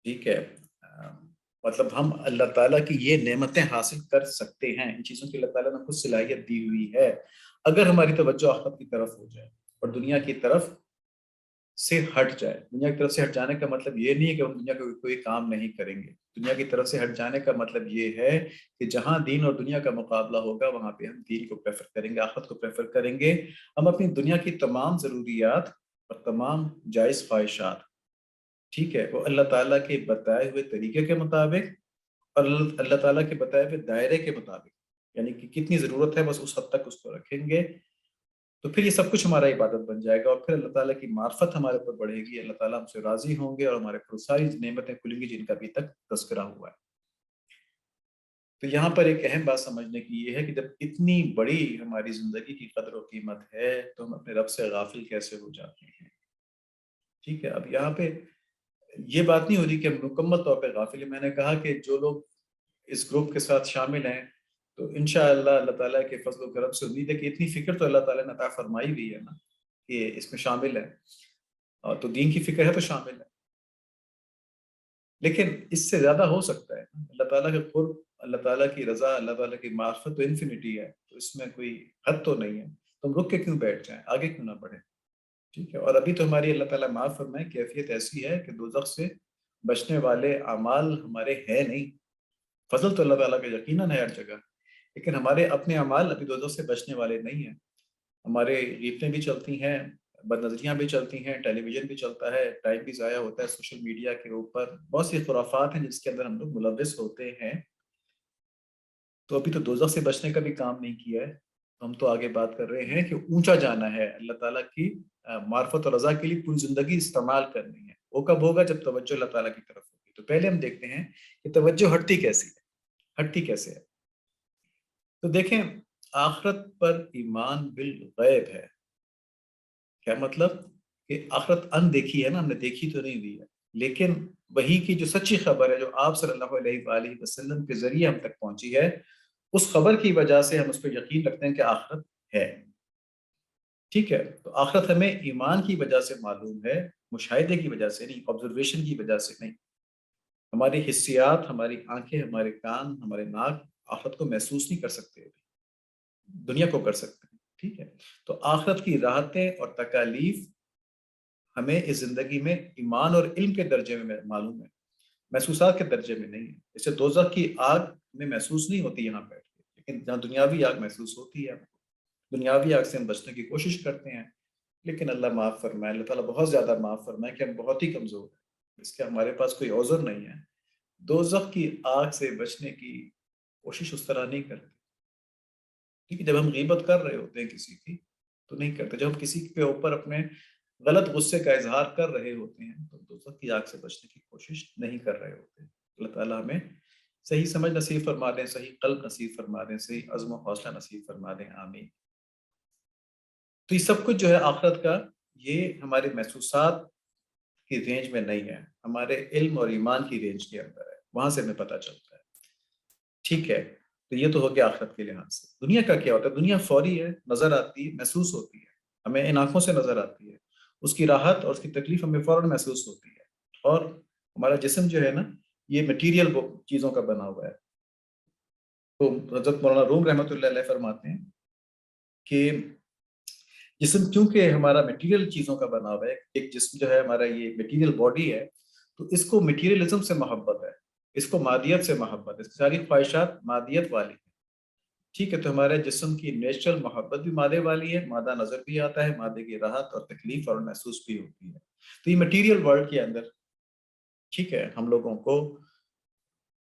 Speaker 1: ٹھیک ہے۔ مطلب ہم اللہ تعالیٰ کی یہ نعمتیں حاصل کر سکتے ہیں، ان چیزوں کی اللہ تعالیٰ نے خود صلاحیت دی ہوئی ہے، اگر ہماری توجہ آخرت کی طرف ہو جائے اور دنیا کی طرف سے ہٹ جائے۔ دنیا کی طرف سے ہٹ جانے کا مطلب یہ نہیں ہے کہ ہم دنیا کا کوئی کام نہیں کریں گے، دنیا کی طرف سے ہٹ جانے کا مطلب یہ ہے کہ جہاں دین اور دنیا کا مقابلہ ہوگا وہاں پہ ہم دین کو پریفر کریں گے، آخرت کو پریفر کریں گے۔ ہم اپنی دنیا کی تمام ضروریات اور تمام جائز خواہشات، ٹھیک ہے، وہ اللہ تعالیٰ کے بتائے ہوئے طریقے کے مطابق اور اللہ تعالیٰ کے بتائے ہوئے دائرے کے مطابق، یعنی کہ کتنی ضرورت ہے بس اس حد تک اس کو رکھیں گے، تو پھر یہ سب کچھ ہمارا عبادت بن جائے گا، اور پھر اللہ تعالیٰ کی معرفت ہمارے اوپر بڑھے گی، اللہ تعالیٰ ہم سے راضی ہوں گے اور ہمارے پر ساری نعمتیں کھلیں گی جن کا ابھی تک تذکرہ ہوا ہے۔ تو یہاں پر ایک اہم بات سمجھنے کی یہ ہے کہ جب اتنی بڑی ہماری زندگی کی قدر و قیمت ہے تو ہم اپنے رب سے غافل کیسے ہو جاتے ہیں، ٹھیک ہے۔ اب یہاں پہ یہ بات نہیں ہو رہی کہ ہم مکمل طور پہ غافل ہیں، میں نے کہا کہ جو لوگ اس گروپ کے ساتھ شامل ہیں تو انشاءاللہ اللہ تعالیٰ کے فضل و کرم سے امید ہے کہ اتنی فکر تو اللہ تعالیٰ نے عطا فرمائی بھی ہے نا کہ اس میں شامل ہے، اور تو دین کی فکر ہے تو شامل ہے، لیکن اس سے زیادہ ہو سکتا ہے۔ اللہ تعالیٰ کے قرب، اللہ تعالیٰ کی رضا، اللہ تعالیٰ کی معرفت تو انفینٹی ہے، تو اس میں کوئی حد تو نہیں ہے، تم رک کے کیوں بیٹھ جائیں، آگے کیوں نہ بڑھیں، ٹھیک ہے۔ اور ابھی تو ہماری اللہ تعالیٰ معاف فرمائے کیفیت ایسی ہے کہ دوزخ سے بچنے والے اعمال ہمارے ہیں نہیں، فضل تو اللہ تعالیٰ کا یقیناً ہے ہر جگہ، لیکن ہمارے اپنے اعمال ابھی دوزخ سے بچنے والے نہیں ہیں۔ ہمارے غیبتیں بھی چلتی ہیں، بد نظریاں بھی چلتی ہیں، ٹیلی ویژن بھی چلتا ہے، ٹائم بھی ضائع ہوتا ہے سوشل میڈیا کے اوپر، بہت سی خرافات ہیں جس کے اندر ہم لوگ ملوث ہوتے ہیں، تو ابھی تو دوزخ سے بچنے کا بھی کام نہیں کیا ہے، ہم تو آگے بات کر رہے ہیں کہ اونچا جانا ہے، اللہ تعالیٰ کی معرفت اور رضا کے لیے پوری زندگی استعمال کرنی ہے۔ وہ کب ہوگا؟ جب توجہ اللہ تعالیٰ کی طرف ہوگی۔ تو پہلے ہم دیکھتے ہیں کہ توجہ ہٹتی کیسی ہے، ہٹتی کیسے ہے۔ تو دیکھیں، آخرت پر ایمان بالغیب ہے، کیا مطلب کہ آخرت اندیکھی ہے نا، ہم نے دیکھی تو نہیں دی ہے، لیکن وہی کی جو سچی خبر ہے جو آپ صلی اللہ علیہ وآلہ وسلم کے ذریعے ہم تک پہنچی ہے، اس خبر کی وجہ سے ہم اس پہ یقین رکھتے ہیں کہ آخرت ہے. ٹھیک ہے، تو آخرت ہمیں ایمان کی وجہ سے معلوم ہے، مشاہدے کی وجہ سے نہیں، آبزرویشن کی وجہ سے نہیں. ہماری حسیات، ہماری آنکھیں، ہمارے کان، ہمارے ناک آخرت کو محسوس نہیں کر سکتے، دنیا کو کر سکتے ہیں. ٹھیک ہے، تو آخرت کی راحتیں اور تکالیف ہمیں اس زندگی میں ایمان اور علم کے درجے میں معلوم ہے، محسوسات کے درجے میں نہیں ہے. جیسے دوزخ کی آگ میں محسوس نہیں ہوتی یہاں بیٹھ کے، لیکن جہاں دنیاوی آگ محسوس ہوتی ہے، دنیاوی آگ سے ہم بچنے کی کوشش کرتے ہیں، لیکن اللہ معاف فرمائے، اللہ تعالیٰ بہت زیادہ معاف فرمائے کہ ہم بہت ہی کمزور ہیں، اس کے ہمارے پاس کوئی عذر نہیں ہے. دوزخ کی آگ سے بچنے کی کوشش اس طرح نہیں کرتے. ٹھیک ہے، جب ہم غیبت کر رہے ہوتے ہیں کسی کی تو نہیں کرتے، جب ہم کسی کے اوپر اپنے غلط غصے کا اظہار کر رہے ہوتے ہیں تو دوزخ کی آگ سے بچنے کی کوشش نہیں کر رہے ہوتے. اللہ تعالیٰ ہمیں صحیح سمجھ نصیب فرما دیں، صحیح قلب نصیب فرما دیں، صحیح عزم و حوصلہ نصیب فرما دیں، آمین. تو یہ سب کچھ جو ہے آخرت کا، یہ ہمارے محسوسات کی رینج میں نہیں ہے، ہمارے علم اور ایمان کی رینج کے اندر ہے، وہاں سے ہمیں پتہ چلتا ہے. ٹھیک ہے، تو یہ تو ہو گیا آخرت کے لحاظ سے. دنیا کا کیا ہوتا ہے؟ دنیا فوری ہے، نظر آتی ہے، محسوس ہوتی ہے، ہمیں ان آنکھوں سے نظر آتی ہے، اس کی راحت اور اس کی تکلیف ہمیں فوراً محسوس ہوتی ہے. اور ہمارا جسم جو ہے نا، یہ مٹیریل چیزوں کا بنا ہوا ہے. تو حضرت مولانا روم رحمۃ اللہ علیہ فرماتے ہیں کہ جسم کیونکہ ہمارا مٹیریل چیزوں کا بنا ہوا ہے، ایک جسم جو ہے ہمارا یہ مٹیریل باڈی ہے، تو اس کو مٹیریلزم سے محبت ہے، اس کو مادیت سے محبت ہے، اس کی ساری خواہشات مادیت والی ہیں. ٹھیک ہے، تو ہمارے جسم کی نیچرل محبت بھی مادے والی ہے، مادہ نظر بھی آتا ہے، مادے کی راحت اور تکلیف اور محسوس بھی ہوتی ہے. تو یہ مٹیریل ورلڈ کے اندر ٹھیک ہے ہم لوگوں کو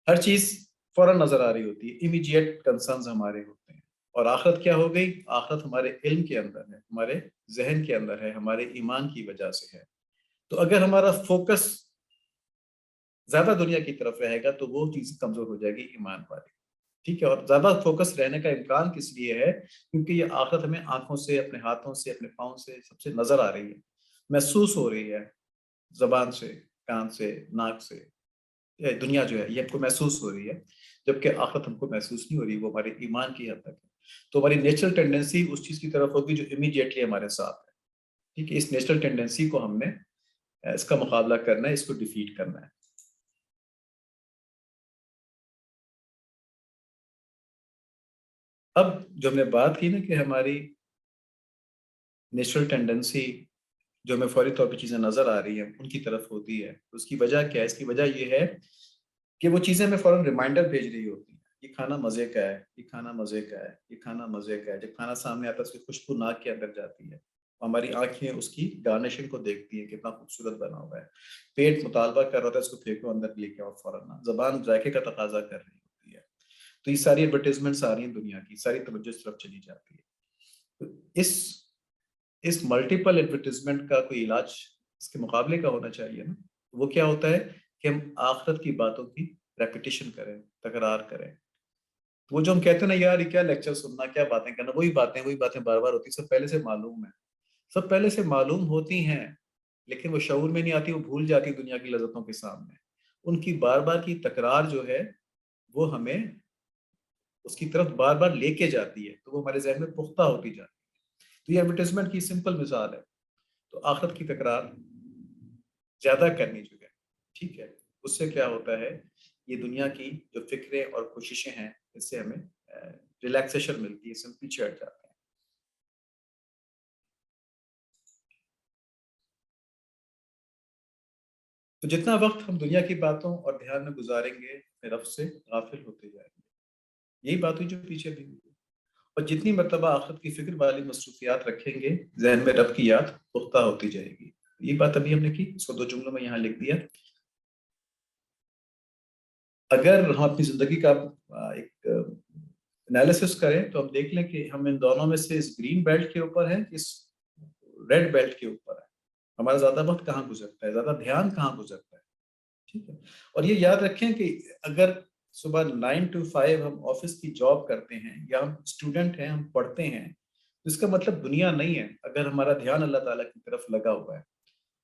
Speaker 1: ہر چیز فوراً نظر آ رہی ہوتی ہے، امیجیٹ کنسرنز ہمارے ہوتے ہیں. اور آخرت کیا ہو گئی؟ آخرت ہمارے علم کے اندر ہے، ہمارے ذہن کے اندر ہے، ہمارے ایمان کی وجہ سے ہے. تو اگر ہمارا فوکس زیادہ دنیا کی طرف رہے گا تو وہ چیز کمزور ہو جائے گی ایمان والی. ٹھیک ہے، اور زیادہ فوکس رہنے کا امکان کس لیے ہے؟ کیونکہ یہ آخرت ہمیں آنکھوں سے، اپنے ہاتھوں سے، اپنے پاؤں سے سب سے نظر آ رہی ہے، محسوس ہو رہی ہے، زبان سے، کان سے، ناک سے. دنیا جو ہے یہ ہم کو محسوس ہو رہی ہے، جبکہ آخرت ہم کو محسوس نہیں ہو رہی، وہ ہمارے ایمان کی حد تک ہے. تو ہماری نیچرل ٹینڈنسی اس چیز کی طرف ہوگی جو امیڈیٹلی ہمارے ساتھ ہے. ٹھیک ہے، اس نیچرل ٹینڈنسی کو ہم نے اس کا مقابلہ کرنا ہے، اس کو ڈیفیٹ کرنا ہے. اب جو ہم نے بات کی نا کہ ہماری نیچرل ٹینڈنسی جو ہمیں فوری طور پہ چیزیں نظر آ رہی ہیں ان کی طرف ہوتی ہے، اس کی وجہ کیا ہے؟ اس کی وجہ یہ ہے کہ وہ چیزیں ہمیں فوراً ریمائنڈر بھیج رہی ہوتی ہیں، یہ کھانا مزے کا ہے، یہ کھانا مزے کا ہے، یہ کھانا مزے کا ہے. جب کھانا سامنے آتا ہے اس کی خوشبو ناک کے اندر جاتی ہے، ہماری آنکھیں اس کی گارنشنگ کو دیکھتی ہیں، کتنا خوبصورت بنا ہوا ہے. پیٹ مطالبہ کر رہا تھا اس کو پھینکو اندر لے کے، اور فوراً زبان ذائقے کا تقاضا کر رہی ہوتی ہے. تو یہ ساری ایڈورٹیزمنٹس آ رہی ہیں دنیا کی، ساری توجہ اس طرف چلی جاتی ہے. تو اس ملٹیپل ایڈورٹیزمنٹ کا کوئی علاج اس کے مقابلے کا ہونا چاہیے نا. وہ کیا ہوتا ہے کہ ہم آخرت کی باتوں کی ریپیٹیشن کریں، تکرار کریں. وہ جو ہم کہتے ہیں نا یار یہ کیا لیکچر سننا، کیا باتیں کرنا، وہی باتیں بار بار ہوتی، سب پہلے سے معلوم ہے، سب پہلے سے معلوم ہوتی ہیں، لیکن وہ شعور میں نہیں آتی، وہ بھول جاتی دنیا کی لذتوں کے سامنے. ان کی بار بار کی تکرار جو ہے وہ ہمیں اس کی طرف بار بار لے کے جاتی ہے، تو وہ ہمارے ذہن میں پختہ ہوتی جاتی ہے. تو یہ ایڈورٹیزمنٹ کی سمپل مثال ہے. تو آخرت کی تکرار زیادہ کرنی چاہیے. ٹھیک ہے، اس سے کیا ہوتا ہے؟ یہ دنیا کی جو فکریں اور کوششیں ہیں اس سے ہمیں ریلیکسیشن ملتی ہے، اس سے ہم پیچھے ہٹ جاتے ہیں. تو جتنا وقت ہم دنیا کی باتوں اور دھیان میں گزاریں گے اپنے رب سے غافل ہوتے جائیں گے. یہی بات ہوئی جو پیچھے بھی ہوئی. اور جتنی مرتبہ آخرت کی فکر والی مصروفیات رکھیں گے ذہن میں رب کی یاد پختہ ہوتی جائے گی. یہ بات ابھی ہم نے کی، اس کو 2 جملوں میں یہاں لکھ دیا. اگر ہم اپنی زندگی کا ایک انالیسس کریں تو ہم دیکھ لیں کہ ہم ان دونوں میں سے اس گرین بیلٹ کے اوپر ہے، اس ریڈ بیلٹ کے اوپر ہے. ہمارا زیادہ وقت کہاں گزرتا ہے، زیادہ دھیان کہاں گزرتا ہے. ٹھیک ہے، اور یہ یاد رکھیں کہ اگر صبح 9 to 5 ہم آفس کی جاب کرتے ہیں یا ہم اسٹوڈنٹ ہیں، ہم پڑھتے ہیں، اس کا مطلب دنیا نہیں ہے اگر ہمارا دھیان اللہ تعالیٰ کی طرف لگا ہوا ہے.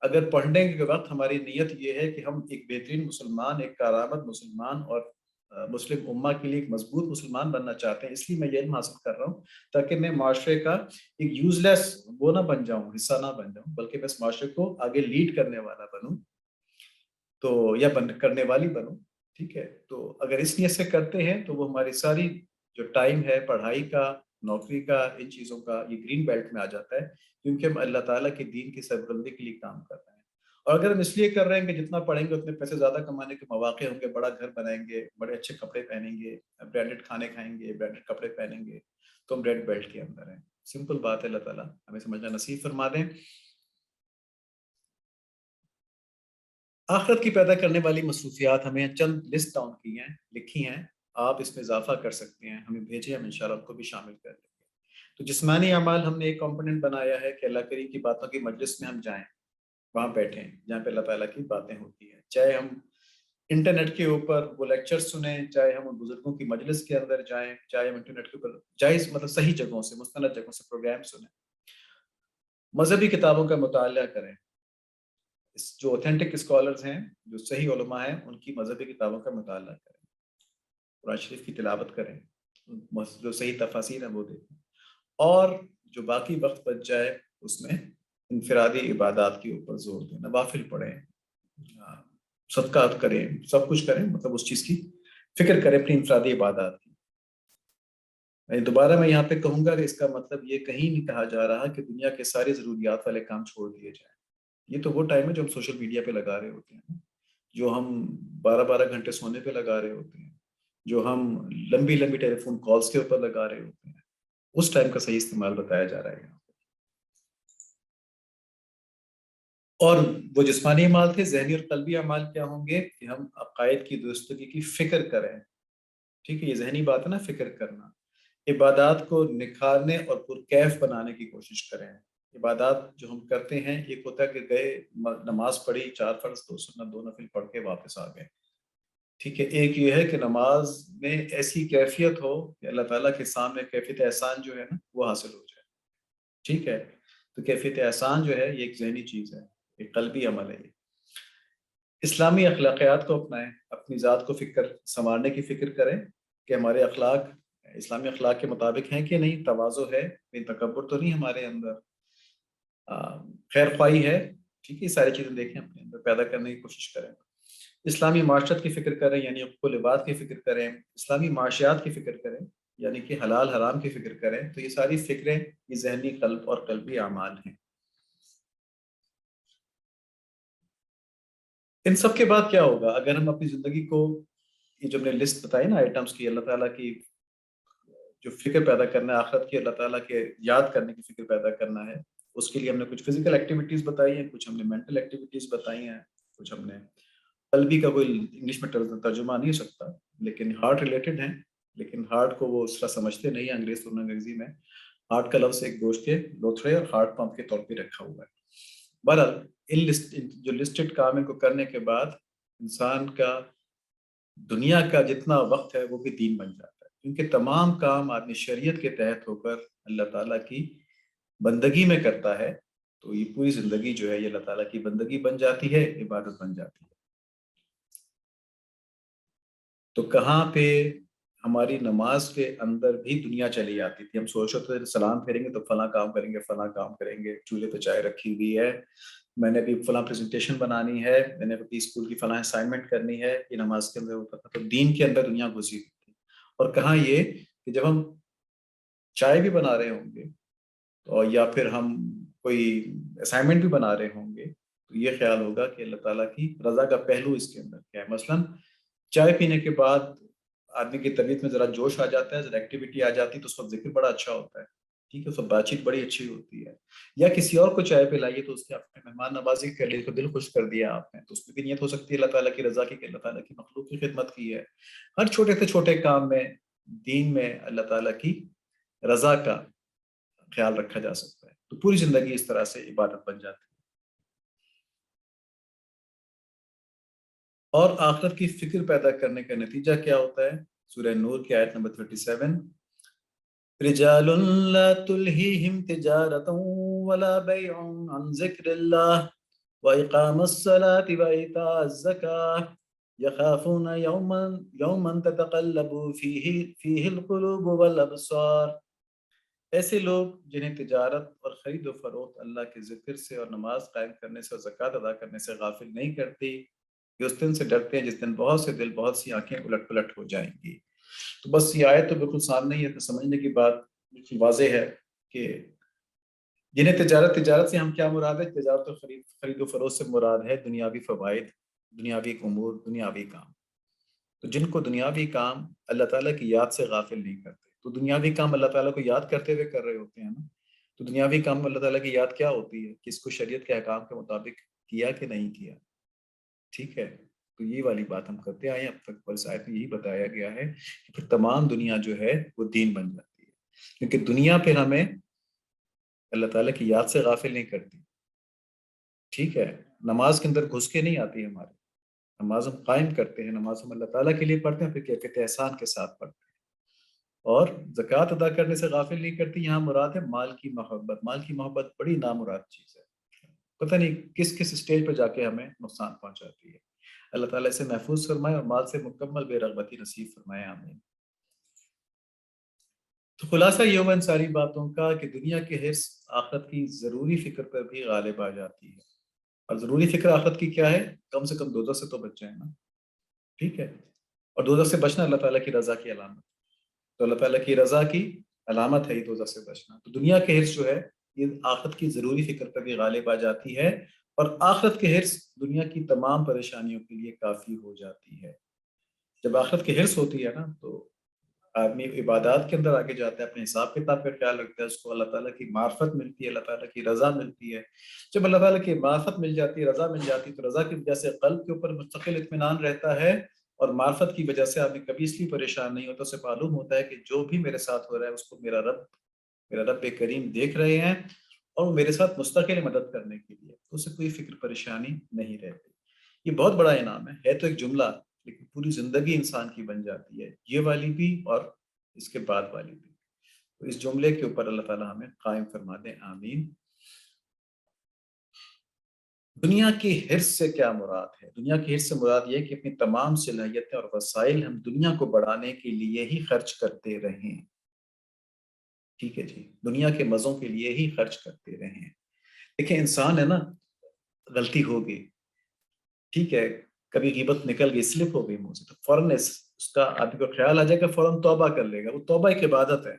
Speaker 1: اگر پڑھنے کے وقت ہماری نیت یہ ہے کہ ہم ایک بہترین مسلمان، ایک کارآمد مسلمان اور مسلم امہ کے لیے ایک مضبوط مسلمان بننا چاہتے ہیں، اس لیے میں یہ علم حاصل کر رہا ہوں تاکہ میں معاشرے کا ایک یوزلیس وہ نہ بن جاؤں، حصہ نہ بن جاؤں، بلکہ میں اس معاشرے کو آگے لیڈ کرنے والا بنوں تو یا کرنے والی بنوں. ٹھیک ہے، تو اگر اس نیت سے کرتے ہیں تو وہ ہماری ساری جو ٹائم ہے پڑھائی کا، نوکری کا، ان چیزوں کا، یہ گرین بیلٹ میں آ جاتا ہے کیونکہ ہم اللہ تعالیٰ کے دین کی سربلندی کے لیے کام کر رہے ہیں. اور اگر ہم اس لیے کر رہے ہیں کہ جتنا پڑھیں گے اتنے پیسے زیادہ کمانے کے مواقع ہوں گے، بڑا گھر بنائیں گے، بڑے اچھے کپڑے پہنیں گے، برانڈڈ کھانے کھائیں گے، برانڈڈ کپڑے پہنیں گے، تو ہم ریڈ بیلٹ کے اندر ہیں. سمپل بات ہے. اللہ تعالیٰ ہمیں سمجھنا نصیب فرما دیں. آخرت کی پیدا کرنے والی مصروفیات ہمیں چند لسٹ ڈاؤن کی ہیں، لکھی ہیں. آپ اس میں اضافہ کر سکتے ہیں، ہمیں بھیجیں، ہم انشاءاللہ ان کو بھی شامل کر لیں گے. تو جسمانی اعمال ہم نے ایک کمپوننٹ بنایا ہے کہ اللہ کریم کی باتوں کی مجلس میں ہم جائیں، وہاں بیٹھیں جہاں پہ اللہ تعالیٰ کی باتیں ہوتی ہیں. چاہے ہم انٹرنیٹ کے اوپر وہ لیکچر سنیں، چاہے ہم ان بزرگوں کی مجلس کے اندر جائیں، چاہے ہم انٹرنیٹ کے اوپر جائز مطلب صحیح جگہوں سے، مستند جگہوں سے پروگرام سنیں، مذہبی کتابوں کا مطالعہ کریں. جو اوتھینٹک اسکالرز ہیں، جو صحیح علماء ہیں، ان کی مذہبی کتابوں کا مطالعہ کریں، قرآن شریف کی تلاوت کریں، جو صحیح تفاسیر ہیں وہ دیکھیں، اور جو باقی وقت بچ جائے اس میں انفرادی عبادات کے اوپر زور دیں، نوافل پڑھیں، صدقات کریں، سب کچھ کریں، مطلب اس چیز کی فکر کریں اپنی انفرادی عبادات کی. دوبارہ میں یہاں پہ کہوں گا کہ اس کا مطلب یہ کہیں نہیں کہا جا رہا کہ دنیا کے ساری ضروریات والے کام چھوڑ دیے جائیں. یہ تو وہ ٹائم ہے جو ہم سوشل میڈیا پہ لگا رہے ہوتے ہیں، جو ہم 12 گھنٹے سونے پہ لگا رہے ہوتے ہیں، جو ہم لمبی لمبی ٹیلی فون کالز کے اوپر لگا رہے ہوتے ہیں. اس ٹائم کا صحیح استعمال بتایا جا رہا ہے یہاں. اور وہ جسمانی اعمال تھے. ذہنی اور قلبی اعمال کیا ہوں گے کہ ہم عقائد کی درستگی کی فکر کریں. ٹھیک ہے، یہ ذہنی بات ہے نا، فکر کرنا. عبادات کو نکھارنے اور پرکیف بنانے کی کوشش کریں. عبادات جو ہم کرتے ہیں، ایک ہوتا ہے کہ گئے نماز پڑھی، 4 فرض 2 سنت 2 نفل پڑھ کے واپس آ گئے. ٹھیک ہے، ایک یہ ہے کہ نماز میں ایسی کیفیت ہو کہ اللہ تعالیٰ کے سامنے کیفیت احسان جو ہے نا وہ حاصل ہو جائے. ٹھیک ہے، تو کیفیت احسان جو ہے یہ ایک ذہنی چیز ہے، ایک قلبی عمل ہے. اسلامی اخلاقیات کو اپنائیں، اپنی ذات کو سنوارنے کی فکر کریں کہ ہمارے اخلاق اسلامی اخلاق کے مطابق ہیں کہ نہیں، تواضع ہے، کوئی تکبر تو نہیں ہمارے اندر، خیر خواہی ہے. ٹھیک ہے، یہ ساری چیزیں دیکھیں، اپنے اندر پیدا کرنے کی کوشش کریں. اسلامی معاشرت کی فکر کریں، یعنی حقوق العباد کی فکر کریں. اسلامی معاشیات کی فکر کریں، یعنی کہ حلال حرام کی فکر کریں. تو یہ ساری فکریں یہ ذہنی قلب اور قلبی اعمال ہیں. ان سب کے بعد کیا ہوگا اگر ہم اپنی زندگی کو، یہ جو ہم نے لسٹ بتائی نا آئٹمس کی، اللہ تعالیٰ کی جو فکر پیدا کرنا ہے، آخرت کی، اللہ تعالیٰ کے یاد کرنے کی فکر پیدا کرنا ہے. اس کے لیے ہم نے کچھ فزیکل ایکٹیویٹیز بتائی ہیں، کچھ ہم نے مینٹل ایکٹیویٹیز بتائی ہیں، کچھ ہم نے قلبی کا کوئی انگلش میں ترجمہ نہیں ہو سکتا لیکن ہارٹ ریلیٹڈ ہیں. لیکن ہارٹ کو وہ اس طرح سمجھتے نہیں ہیں انگریزی میں. ہارٹ کا لفظ ایک گوشت کے لوتھڑے اور ہارٹ پمپ کے طور پہ رکھا ہوا ہے. بہرحال جو لسٹڈ کام ان کو کرنے کے بعد انسان کا دنیا کا جتنا وقت ہے وہ بھی دین بن جاتا ہے، کیونکہ تمام کام آدمی شریعت کے تحت ہو کر اللہ تعالیٰ کی بندگی میں کرتا ہے. تو یہ پوری زندگی جو ہے یہ اللہ تعالیٰ کی بندگی بن جاتی ہے، عبادت بن جاتی ہے. تو کہاں پہ ہماری نماز کے اندر بھی دنیا چلی جاتی تھی. ہم سوچتے تھے سلام پھیریں گے تو فلاں کام کریں گے، فلاں کام کریں گے، چولہے پہ چائے رکھی ہوئی ہے، میں نے ابھی فلاں پریزنٹیشن بنانی ہے، میں نے ابھی اسکول کی فلاں اسائنمنٹ کرنی ہے. یہ نماز کے اندر ہوتا تھا. تو دین کے اندر دنیا گھسی ہوئی تھی. اور کہاں یہ کہ جب ہم چائے بھی بنا رہے ہوں گے اور یا پھر ہم کوئی اسائنمنٹ بھی بنا رہے ہوں گے تو یہ خیال ہوگا کہ اللہ تعالیٰ کی رضا کا پہلو اس کے اندر کیا ہے. مثلاً چائے پینے کے بعد آدمی کی طبیعت میں ذرا جوش آ جاتا ہے، ذرا ایکٹیویٹی آ جاتی ہے تو اس وقت ذکر بڑا اچھا ہوتا ہے. ٹھیک ہے، اس وقت بات چیت بڑی اچھی ہوتی ہے. یا کسی اور کو چائے پلائیے تو اس کے آپ نے مہمان نوازی کر لی، تو دل خوش کر دیا آپ نے، تو اس میں بھی نیت ہو سکتی ہے اللہ تعالیٰ کی رضا کی کہ اللہ تعالیٰ کی مخلوق کی خدمت کی ہے. ہر چھوٹے سے چھوٹے کام میں دین میں اللہ تعالیٰ کی رضا کا خیال رکھا جا سکتا ہے. تو پوری زندگی اس طرح سے عبادت بن جاتی ہے. اور آخرت کی فکر پیدا کرنے کا نتیجہ کیا ہوتا ہے؟ سورہ نور کی آیت نمبر 37، رجال لا تلهيهم تجارة ولا بيع عن ذكر الله وإقام الصلاة وإيتاء الزكاة يخافون يوما تتقلب فيه القلوب والأبصار. ایسے لوگ جنہیں تجارت اور خرید و فروخت اللہ کے ذکر سے اور نماز قائم کرنے سے اور زکوٰۃ ادا کرنے سے غافل نہیں کرتی، کہ اس دن سے ڈرتے ہیں جس دن بہت سے دل، بہت سی آنکھیں الٹ پلٹ ہو جائیں گی. تو بس یہ آیت تو بالکل سامنے ہی ہے، تو سمجھنے کی بات بالکل واضح ہے کہ جنہیں تجارت سے ہم کیا مراد ہے؟ تجارت اور خرید و فروخت سے مراد ہے دنیاوی فوائد، دنیاوی امور، دنیاوی کام. تو جن کو دنیاوی کام اللہ تعالیٰ کی یاد سے غافل نہیں کرتے، تو دنیاوی کام اللہ تعالیٰ کو یاد کرتے ہوئے کر رہے ہوتے ہیں نا. تو دنیاوی کام میں اللہ تعالیٰ کی یاد کیا ہوتی ہے؟ کہ اس کو شریعت کے احکام کے مطابق کیا کہ نہیں کیا. ٹھیک ہے، تو یہ والی بات ہم کرتے آئے ہیں اب تک. پر آیت میں یہی بتایا گیا ہے کہ پھر تمام دنیا جو ہے وہ دین بن جاتی ہے، کیونکہ دنیا پھر ہمیں اللہ تعالیٰ کی یاد سے غافل نہیں کرتی. ٹھیک ہے، نماز کے اندر گھس کے نہیں آتی ہمارے. نماز ہم قائم کرتے ہیں، نماز ہم اللہ تعالیٰ کے لیے پڑھتے ہیں، پھر کیفیت احسان کے ساتھ پڑھتے ہیں. اور زکوٰۃ ادا کرنے سے غافل نہیں کرتی. یہاں مراد ہے مال کی محبت. مال کی محبت بڑی نامراد چیز ہے، پتہ نہیں کس کس اسٹیج پہ جا کے ہمیں نقصان پہنچاتی ہے. اللہ تعالیٰ اسے محفوظ فرمائے اور مال سے مکمل بے رغبتی نصیب فرمائے، آمین. تو خلاصہ یہ ہوا ان ساری باتوں کا کہ دنیا کے حرص آخرت کی ضروری فکر پر بھی غالب آ جاتی ہے. اور ضروری فکر آخرت کی کیا ہے؟ کم سے کم دوزخ سے تو بچ جائیں نا. ٹھیک ہے، اور دوزخ سے بچنا اللہ تعالیٰ کی رضا کی علامت. تو اللہ تعالیٰ کی رضا کی علامت ہے یہ دوزخ سے بچنا. تو دنیا کے حرص جو ہے یہ آخرت کی ضروری فکر پر بھی غالب آ جاتی ہے، اور آخرت کے حرص دنیا کی تمام پریشانیوں کے لیے کافی ہو جاتی ہے. جب آخرت کی حرص ہوتی ہے نا تو آدمی عبادات کے اندر آگے جاتا ہے، اپنے حساب کتاب کا خیال رکھتا ہے، اس کو اللہ تعالیٰ کی معرفت ملتی ہے، اللہ تعالیٰ کی رضا ملتی ہے. جب اللہ تعالیٰ کی معرفت مل جاتی ہے، رضا مل جاتی ہے، تو رضا کی وجہ سے قلب کے اوپر مستقل اطمینان رہتا ہے، اور معرفت کی وجہ سے آدمی کبھی اس لیے پریشان نہیں ہوتا. اسے معلوم ہوتا ہے کہ جو بھی میرے ساتھ ہو رہا ہے اس کو میرا رب کریم دیکھ رہے ہیں، اور وہ میرے ساتھ مستقل مدد کرنے کے لیے، تو اسے کوئی فکر پریشانی نہیں رہتی. یہ بہت بڑا انعام ہے تو ایک جملہ، لیکن پوری زندگی انسان کی بن جاتی ہے، یہ والی بھی اور اس کے بعد والی بھی. تو اس جملے کے اوپر اللہ تعالیٰ ہمیں قائم فرما دیں، آمین. دنیا کی حرص سے کیا مراد ہے؟ دنیا کی حرص سے مراد یہ ہے کہ اپنی تمام صلاحیتیں اور وسائل ہم دنیا کو بڑھانے کے لیے ہی خرچ کرتے رہیں. ٹھیک ہے جی، دنیا کے مزوں کے لیے ہی خرچ کرتے رہیں. دیکھیں انسان ہے نا، غلطی ہوگی، ٹھیک ہے، کبھی غیبت نکل گئی، سلپ ہو گئی منہ سے، تو فوراً اس کا آدمی کو خیال آ جائے گا، فوراً توبہ کر لے گا. وہ توبہ ایک عبادت ہے.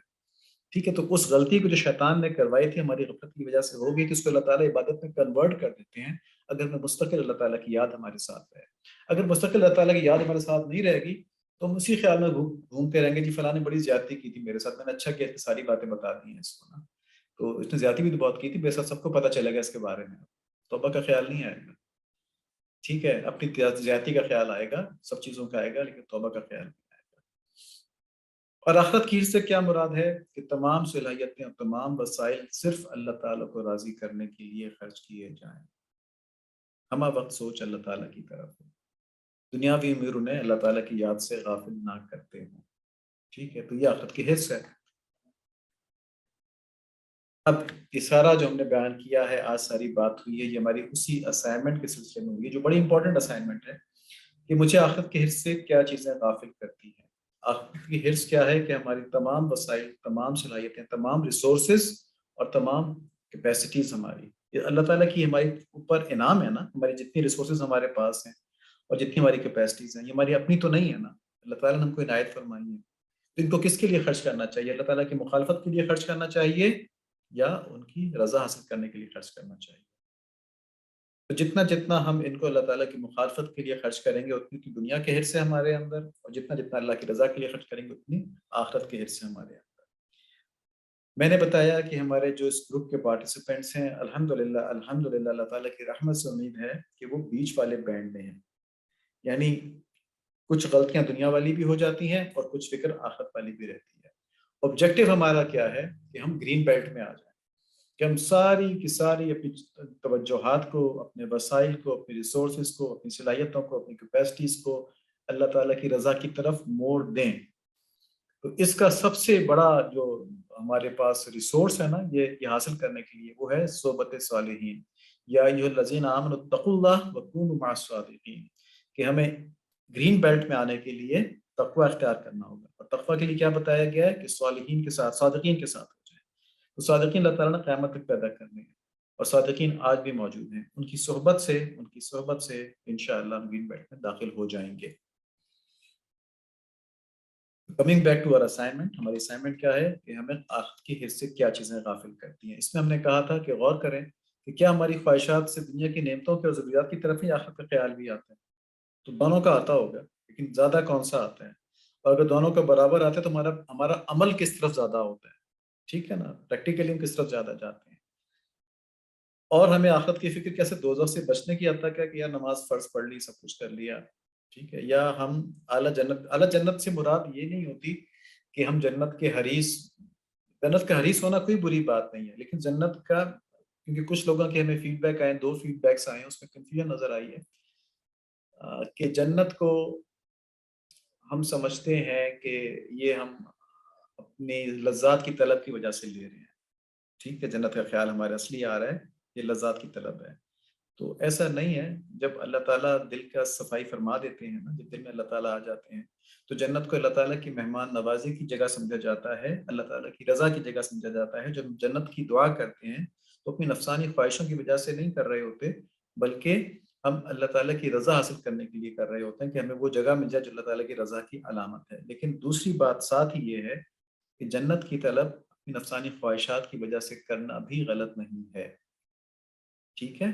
Speaker 1: ٹھیک ہے، تو اس غلطی کو جو شیطان نے کروائی تھی ہماری غفلت کی وجہ سے ہو گئی، تو اس کو اللہ تعالیٰ عبادت میں کنورٹ کر دیتے ہیں اگر میں مستقل اللہ تعالیٰ کی یاد ہمارے ساتھ رہے. اگر مستقل اللہ تعالیٰ کی یاد ہمارے ساتھ نہیں رہے گی تو ہم اسی خیال میں گھومتے رہیں گے، جی فلاں نے بڑی زیادتی کی تھی میرے ساتھ، میں نے اچھا کیا، ساری باتیں بتا دی ہیں اس کو نا، تو اس نے زیادتی بھی تو بہت کی تھی میرے ساتھ، سب کو پتہ چلے گا اس کے بارے میں. توبہ کا خیال نہیں آئے گا. ٹھیک ہے، اپنی زیادتی کا خیال آئے گا، سب چیزوں کا آئے گا، لیکن توبہ کا خیال نہیں آئے گا. اور آخرت کی سے کیا مراد ہے؟ کہ تمام صلاحیتیں اور تمام وسائل صرف اللہ تعالیٰ کو راضی کرنے کے لیے خرچ کیے جائیں. ہمہ وقت سوچ اللہ تعالیٰ کی طرف ہو، دنیاوی امور انہیں اللہ تعالیٰ کی یاد سے غافل نہ کرتے ہوں. ٹھیک ہے، تو یہ آخرت کی حص ہے. اب یہ سارا جو ہم نے بیان کیا ہے، آج ساری بات ہوئی ہے، یہ ہماری اسی اسائنمنٹ کے سلسلے میں ہوئی ہے جو بڑی امپورٹنٹ اسائنمنٹ ہے، کہ مجھے آخرت کی حرص سے کیا چیزیں غافل کرتی ہیں. آخرت کی حرص کیا ہے؟ کہ ہماری تمام وسائل، تمام صلاحیتیں، تمام ریسورسز اور تمام کیپیسٹیز ہماری، یہ اللہ تعالیٰ کی ہماری اوپر انعام ہے نا. ہماری جتنی ریسورسز ہمارے پاس ہیں اور جتنی ہماری کیپیسٹیز ہیں، یہ ہماری اپنی تو نہیں ہے نا، اللہ تعالیٰ نے ہم کو عنایت فرمائی ہے. تو ان کو کس کے لیے خرچ کرنا چاہیے؟ اللہ تعالیٰ کی مخالفت کے لیے خرچ کرنا چاہیے یا ان کی رضا حاصل کرنے کے لیے خرچ کرنا چاہیے؟ تو جتنا جتنا ہم ان کو اللہ تعالیٰ کی مخالفت کے لیے خرچ کریں گے اتنی کی دنیا کے حرص سے ہمارے اندر، اور جتنا جتنا اللہ کی رضا کے لیے خرچ کریں گے اتنی آخرت کے حرص سے ہمارے اندر. میں نے بتایا کہ ہمارے جو اس گروپ کے پارٹیسپینٹس ہیں، الحمدللہ اللہ تعالیٰ کی رحمت سے امید ہے کہ وہ بیچ والے بینڈ میں ہیں. یعنی کچھ غلطیاں دنیا والی بھی ہو جاتی ہیں اور کچھ فکر آخرت والی بھی رہتی ہے. آبجیکٹو ہمارا کیا ہے؟ کہ ہم گرین بیلٹ میں آ جائیں، کہ ہم ساری کی ساری اپنی توجہات کو، اپنے وسائل کو، اپنی ریسورسز کو، اپنی صلاحیتوں کو، اپنی کیپیسٹیز کو اللہ تعالیٰ کی رضا کی طرف موڑ دیں. تو اس کا سب سے بڑا جو ہمارے پاس ریسورس ہے نا یہ حاصل کرنے کے لیے وہ ہے صحبت صالحین، یا ایھا الذین آمنوا اتقوا اللہ وکونوا مع الصادقین، کہ ہمیں گرین بیلٹ میں آنے کے لیے تقوی اختیار کرنا ہوگا. اور تقوی کے لیے کیا بتایا گیا ہے کہ صالحین کے ساتھ، صادقین کے ساتھ ہو جائے. تو صادقین اللہ تعالیٰ نے قیامت تک پیدا کرنے ہیں، اور صادقین آج بھی موجود ہیں. ان کی صحبت سے انشاءاللہ ہم گرین بیلٹ میں داخل ہو جائیں گے. کمنگ بیک ٹو اور اسائنمنٹ، ہماری اسائنمنٹ کیا ہے کہ ہمیں آخرت کی حرص سے کیا چیزیں غافل کرتی ہیں. اس میں ہم نے کہا تھا کہ غور کریں کہ کیا ہماری خواہشات سے دنیا کی نعمتوں کے اور ضروریات کی طرف ہی آخرت کا خیال بھی آتا ہے. تو دونوں کا آتا ہوگا، لیکن زیادہ کون سا آتا ہے؟ اور اگر دونوں کا برابر آتا ہے تو ہمارا عمل کس طرف زیادہ ہوتا ہے؟ ٹھیک ہے نا، پریکٹیکلی ہم کس طرف زیادہ جاتے ہیں. اور ہمیں آخرت کی فکر کیسے دوزخ سے بچنے کی حد تک ہے کہ یا نماز فرض پڑھ لی، سب کچھ کر لیا، ٹھیک ہے، یا ہم اعلیٰ جنت سے مراد یہ نہیں ہوتی کہ ہم جنت کا حریص ہونا کوئی بری بات نہیں ہے، لیکن جنت کا، کیونکہ کچھ لوگوں کے ہمیں فیڈ بیک آئے، 2 فیڈ بیکس آئے ہیں، اس میں کنفیوژن نظر آئی ہے کہ جنت کو ہم سمجھتے ہیں کہ یہ ہم اپنی لذات کی طلب کی وجہ سے لے رہے ہیں. ٹھیک ہے، جنت کا خیال ہمارے اصلی آ رہا ہے، یہ لذات کی طلب ہے. تو ایسا نہیں ہے. جب اللہ تعالیٰ دل کا صفائی فرما دیتے ہیں نا، جب دل میں اللہ تعالیٰ آ جاتے ہیں تو جنت کو اللہ تعالیٰ کی مہمان نوازی کی جگہ سمجھا جاتا ہے، اللہ تعالیٰ کی رضا کی جگہ سمجھا جاتا ہے. جب جنت کی دعا کرتے ہیں تو اپنی نفسانی خواہشوں کی وجہ سے نہیں کر رہے ہوتے، بلکہ ہم اللہ تعالیٰ کی رضا حاصل کرنے کے لیے کر رہے ہوتے ہیں کہ ہمیں وہ جگہ مل جائے جو اللہ تعالیٰ کی رضا کی علامت ہے. لیکن دوسری بات ساتھ ہی یہ ہے کہ جنت کی طلب اپنی نفسانی خواہشات کی وجہ سے کرنا بھی غلط نہیں ہے. ٹھیک ہے،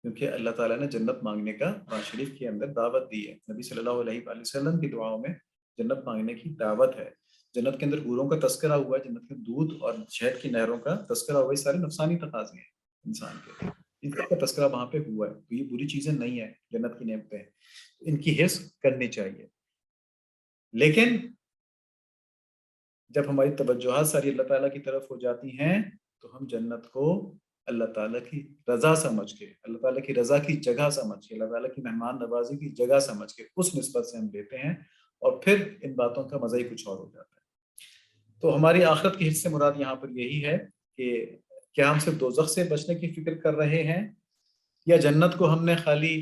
Speaker 1: کیونکہ اللہ تعالیٰ نے جنت مانگنے کا قرآن شریف کے اندر دعوت دی ہے. نبی صلی اللہ علیہ وآلہ وسلم کی دعاؤں میں جنت مانگنے کی دعوت ہے. جنت کے اندر حوروں کا تذکرہ ہوا ہے، جنت کے دودھ اور شہد کی نہروں کا تذکرہ ہوا ہے. یہ سارے نفسانی تقاضے ہیں انسان کے، ان کا تذکرہ وہاں پہ ہوا ہے. تو یہ بری چیزیں نہیں ہیں، جنت کی نعمتیں، ان کی حرص کرنی چاہیے. لیکن جب ہماری توجہات ساری اللہ تعالیٰ کی طرف ہو جاتی ہیں تو ہم جنت کو اللہ تعالیٰ کی رضا سمجھ کے، اللہ تعالیٰ کی رضا کی جگہ سمجھ کے، اللہ تعالیٰ کی مہمان نوازی کی جگہ سمجھ کے اس نسبت سے ہم لیتے ہیں، اور پھر ان باتوں کا مزہ ہی کچھ اور ہو جاتا ہے. تو ہماری آخرت کی حصے مراد یہاں پر یہی ہے کہ کیا ہم صرف دوزخ سے بچنے کی فکر کر رہے ہیں، یا جنت کو ہم نے خالی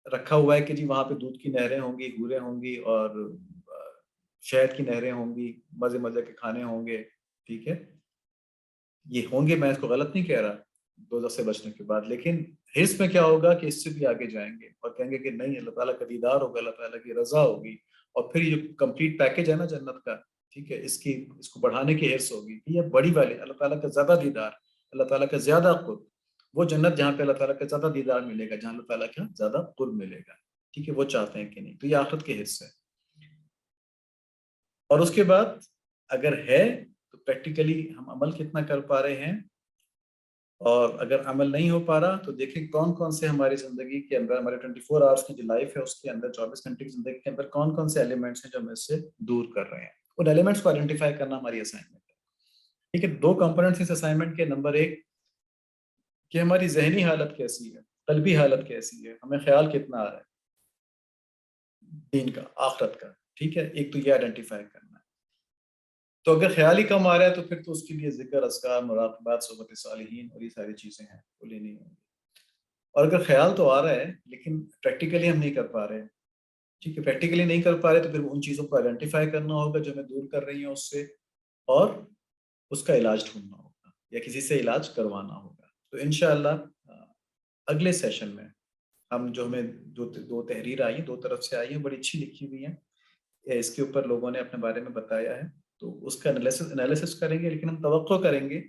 Speaker 1: رکھا ہوا ہے کہ جی وہاں پہ دودھ کی نہریں ہوں گی، حوریں ہوں گی، اور شہد کی نہریں ہوں گی، مزے مزے کے کھانے ہوں گے. ٹھیک ہے، یہ ہوں گے، میں اس کو غلط نہیں کہہ رہا دوزخ سے بچنے کے بعد. لیکن حرص میں کیا ہوگا کہ اس سے بھی آگے جائیں گے اور کہیں گے کہ نہیں، اللہ تعالیٰ کا دیدار ہوگا، اللہ تعالیٰ کی رضا ہوگی، اور پھر یہ جو کمپلیٹ پیکج ہے نا جنت کا، ٹھیک ہے، اس کو بڑھانے کی حرص ہوگی. یہ بڑی والے اللہ تعالیٰ کا زیادہ دیدار، اللہ تعالیٰ کا زیادہ قرب، وہ جنت جہاں پہ اللہ تعالیٰ کا زیادہ دیدار ملے گا، جہاں اللہ تعالیٰ کا زیادہ قرب ملے گا. ٹھیک ہے، وہ چاہتے ہیں کہ نہیں. تو یہ آخرت کے حصے ہے. اور اس کے بعد اگر ہے تو پریکٹیکلی ہم عمل کتنا کر پا رہے ہیں، اور اگر عمل نہیں ہو پا رہا تو دیکھیں کون کون سے ہماری زندگی کے اندر، ہمارے 24 آورس کی جو لائف ہے اس کے اندر، 24 گھنٹے کی زندگی کے اندر کون کون سے ایلیمنٹس ہیں جو ہم اس سے دور کر رہے ہیں. ان ایلیمنٹس کو آئیڈینٹیفائی کرنا ہماری اسائنمنٹ ہے. ٹھیک ہے، 2 کمپوننٹس اس اسائنمنٹ کے. نمبر 1 کہ ہماری ذہنی حالت کیسی ہے، قلبی حالت کیسی ہے، ہمیں خیال کتنا آ رہا ہے دین کا، آخرت کا. ٹھیک ہے، ایک تو یہ آئیڈینٹیفائی کرنا ہے. تو اگر خیال ہی کم آ رہا ہے تو پھر تو اس کے لیے ذکر، اذکار، مراقبات، صحبت صالحین اور یہ ساری چیزیں ہیں وہ لینی ہوں گی. اور اگر خیال تو آ رہا ہے لیکن پریکٹیکلی ہم نہیں کر پا رہے، ٹھیک ہے، پریکٹیکلی نہیں کر پا رہے تو پھر ان چیزوں کو آئیڈینٹیفائی کرنا ہوگا جو ہمیں دور کر رہی ہیں اس سے، اور اس کا علاج ڈھونڈنا ہوگا یا کسی سے علاج کروانا ہوگا. تو انشاءاللہ اگلے سیشن میں ہم جو ہمیں 2 تحریر آئی ہیں، 2 طرف سے آئی ہیں، بڑی اچھی لکھی ہوئی ہیں، اس کے اوپر لوگوں نے اپنے بارے میں بتایا ہے، تو اس کا انالیسس کریں گے. لیکن ہم توقع کریں گے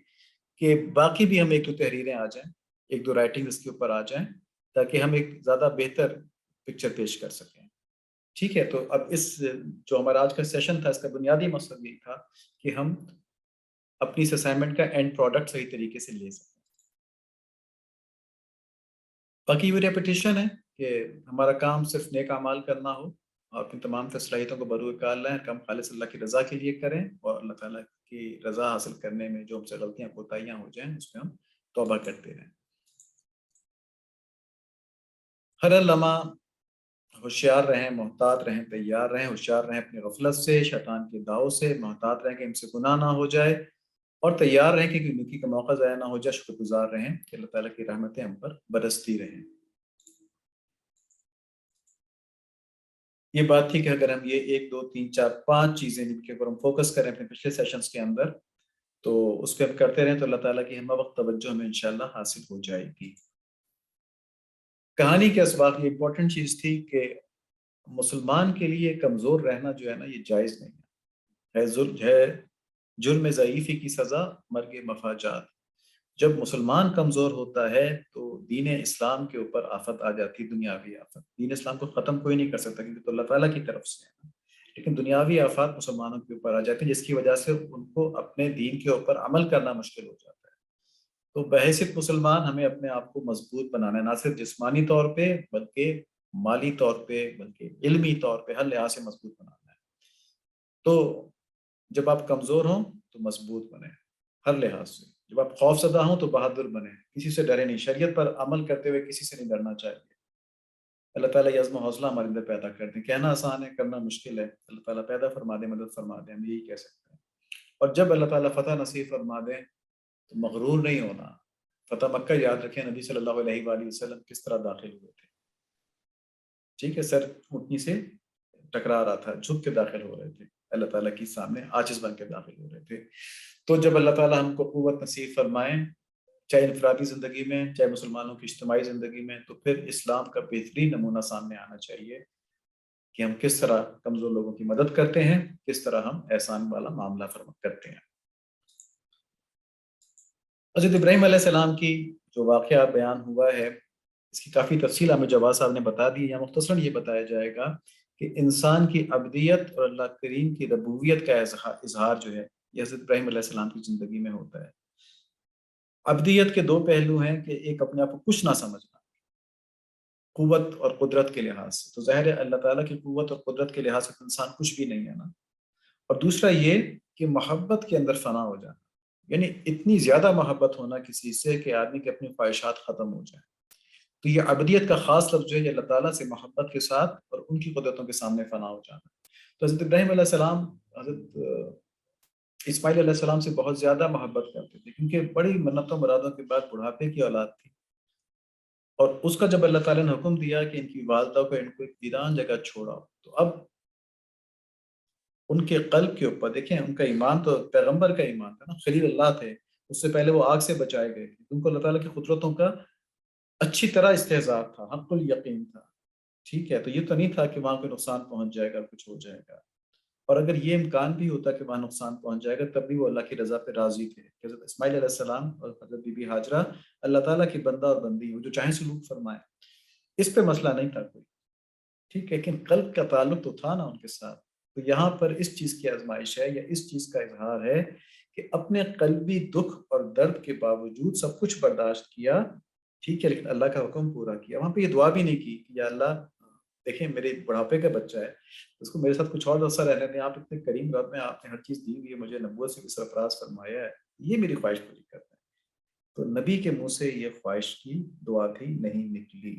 Speaker 1: کہ باقی بھی ہم 1-2 تحریریں آ جائیں، 1-2 رائٹنگ اس کے اوپر آ جائیں، تاکہ ہم ایک زیادہ بہتر پکچر پیش کر سکیں. ٹھیک ہے، تو اب اس جو ہمارا آج کا سیشن تھا، اس کا بنیادی مقصد یہ تھا کہ ہم اپنی اس اسائنمنٹ کا اینڈ پروڈکٹ صحیح طریقے سے لے سکیں. باقی یہ ریپیٹیشن ہے کہ ہمارا کام صرف نیک اعمال کرنا ہو، اور اپنی تمام صلاحیتوں کو بروئے کار لائیں، کام خالص اللہ کی رضا کے لیے کریں، اور اللہ تعالیٰ کی رضا حاصل کرنے میں جو ہم سے غلطیاں کوتاہیاں ہو جائیں اس میں ہم توبہ کرتے رہیں. ہر لمحہ ہوشیار رہیں، محتاط رہیں، تیار رہیں، ہوشیار رہیں اپنی غفلت سے، شیطان کے داؤ سے، محتاط رہیں کہ ہم سے گناہ نہ ہو جائے، اور تیار رہیں کہ نیکی کا موقع ضائع نہ ہو جائے، شکر گزار رہیں کہ اللہ تعالیٰ کی رحمتیں ہم پر برستی رہیں۔ یہ بات تھی کہ اگر ہم یہ 1 2 3 4 5 چیزیں جن کے اوپر ہم فوکس کریں اپنے پچھلے سیشنز کے اندر، تو اس پہ ہم کرتے رہیں تو اللہ تعالیٰ کی ہم وقت توجہ ہمیں انشاءاللہ حاصل ہو جائے گی۔ کہانی کے اسباق یہ امپورٹنٹ چیز تھی کہ مسلمان کے لیے کمزور رہنا جو ہے نا یہ جائز نہیں ہے جرم ضعیفی کی سزا مرگ مفاجات۔ جب مسلمان کمزور ہوتا ہے تو دین اسلام کے اوپر آفت آ جاتی، دنیاوی آفت۔ دین اسلام کو ختم کوئی نہیں کر سکتا کیونکہ تو اللہ تعالیٰ کی طرف سے ہے، لیکن دنیاوی آفات مسلمانوں کے اوپر آ جاتی ہیں جس کی وجہ سے ان کو اپنے دین کے اوپر عمل کرنا مشکل ہو جاتا ہے۔ تو بحیثیت مسلمان ہمیں اپنے آپ کو مضبوط بنانا ہے، نہ صرف جسمانی طور پہ بلکہ مالی طور پہ، بلکہ علمی طور پہ، ہر لحاظ سے مضبوط بنانا ہے۔ تو جب آپ کمزور ہوں تو مضبوط بنیں ہر لحاظ سے، جب آپ خوف زدہ ہوں تو بہادر بنیں، کسی سے ڈرے نہیں، شریعت پر عمل کرتے ہوئے کسی سے نہیں ڈرنا چاہیے۔ اللہ تعالیٰ یہ عزم و حوصلہ ہمارے اندر پیدا کر دیں، کہنا آسان ہے کرنا مشکل ہے، اللہ تعالیٰ پیدا فرما دیں، مدد فرما دیں، ہم یہی کہہ سکتے ہیں۔ اور جب اللہ تعالیٰ فتح نصیب فرما دیں تو مغرور نہیں ہونا۔ فتح مکہ یاد رکھیں، نبی صلی اللہ علیہ وآلہ وسلم کس طرح داخل ہوئے تھے، ٹھیک ہے، سر اونٹنی سے ٹکرا رہا تھا، جھک کے داخل ہو رہے تھے، اللہ تعالیٰ کی سامنے عاجز بن کے داخل ہو رہے تھے۔ تو جب اللہ تعالیٰ ہم کو قوت نصیب فرمائیں، چاہے انفرادی زندگی میں، چاہے مسلمانوں کی اجتماعی زندگی میں، تو پھر اسلام کا بہترین نمونہ سامنے آنا چاہیے کہ ہم کس طرح کمزور لوگوں کی مدد کرتے ہیں، کس طرح ہم احسان والا معاملہ فرما کرتے ہیں۔ حضرت ابراہیم علیہ السلام کی جو واقعہ بیان ہوا ہے اس کی کافی تفصیل ہمیں جواد صاحب نے بتا دی ہے، یا مختصراً یہ بتایا جائے گا کہ انسان کی عبدیت اور اللہ کریم کی ربوبیت کا اظہار جو ہے یہ حضرت ابراہیم علیہ السلام کی زندگی میں ہوتا ہے۔ عبدیت کے 2 پہلو ہیں کہ ایک اپنے آپ کو کچھ نہ سمجھنا، قوت اور قدرت کے لحاظ سے، تو ظاہر ہے اللہ تعالیٰ کی قوت اور قدرت کے لحاظ سے انسان کچھ بھی نہیں ہے نا۔ اور دوسرا یہ کہ محبت کے اندر فنا ہو جانا، یعنی اتنی زیادہ محبت ہونا کسی سے کہ آدمی کی اپنی خواہشات ختم ہو جائیں۔ تو یہ عبدیت کا خاص لفظ جو ہے یہ اللہ تعالیٰ سے محبت کے ساتھ اور ان کی قدرتوں کے سامنے فنا ہو جانا۔ تو حضرت ابراہیم علیہ السلام حضرت اسماعیل علیہ السلام سے بہت زیادہ محبت کرتے تھے کیونکہ بڑی منتوں مرادوں کے بعد بڑھاپے کی اولاد تھی، اور اس کا جب اللہ تعالیٰ نے حکم دیا کہ ان کی والدہ کو ان کو ایک ویران جگہ چھوڑا، تو اب ان کے قلب کے اوپر دیکھیں، ان کا ایمان تو پیغمبر کا ایمان تھا نا، خلیل اللہ تھے، اس سے پہلے وہ آگ سے بچائے گئے تھے، ان کو اللہ تعالیٰ کی قدرتوں کا اچھی طرح استحضار تھا، حق الیقین تھا، ٹھیک ہے۔ تو یہ تو نہیں تھا کہ وہاں کوئی نقصان پہنچ جائے گا، کچھ ہو جائے گا، اور اگر یہ امکان بھی ہوتا کہ وہاں نقصان پہنچ جائے گا تب بھی وہ اللہ کی رضا پہ راضی تھے۔ حضرت اسماعیل علیہ السلام اور حضرت بی بی ہاجرہ اللہ تعالیٰ کی بندہ اور بندی، وہ جو چاہیں سلوک فرمائے، اس پہ مسئلہ نہیں تھا کوئی، ٹھیک ہے، لیکن قلب کا تعلق تو تھا نا ان کے ساتھ۔ تو یہاں پر اس چیز کی آزمائش ہے یا اس چیز کا اظہار ہے کہ اپنے قلبی دکھ اور درد کے باوجود سب کچھ برداشت کیا، ٹھیک ہے، لیکن اللہ کا حکم پورا کیا۔ وہاں پہ یہ دعا بھی نہیں کی کہ یا اللہ دیکھیں میرے بڑھاپے کا بچہ ہے، اس کو میرے ساتھ کچھ اور عرصہ رہنے دیں، آپ اتنے کریم رب میں، آپ نے ہر چیز دی ہوئی ہے، مجھے نبوت سے بھی سرفراز فرمایا ہے، یہ میری خواہش پوری کرتا ہے۔ تو نبی کے منہ سے یہ خواہش کی دعا تھی، نہیں نکلی،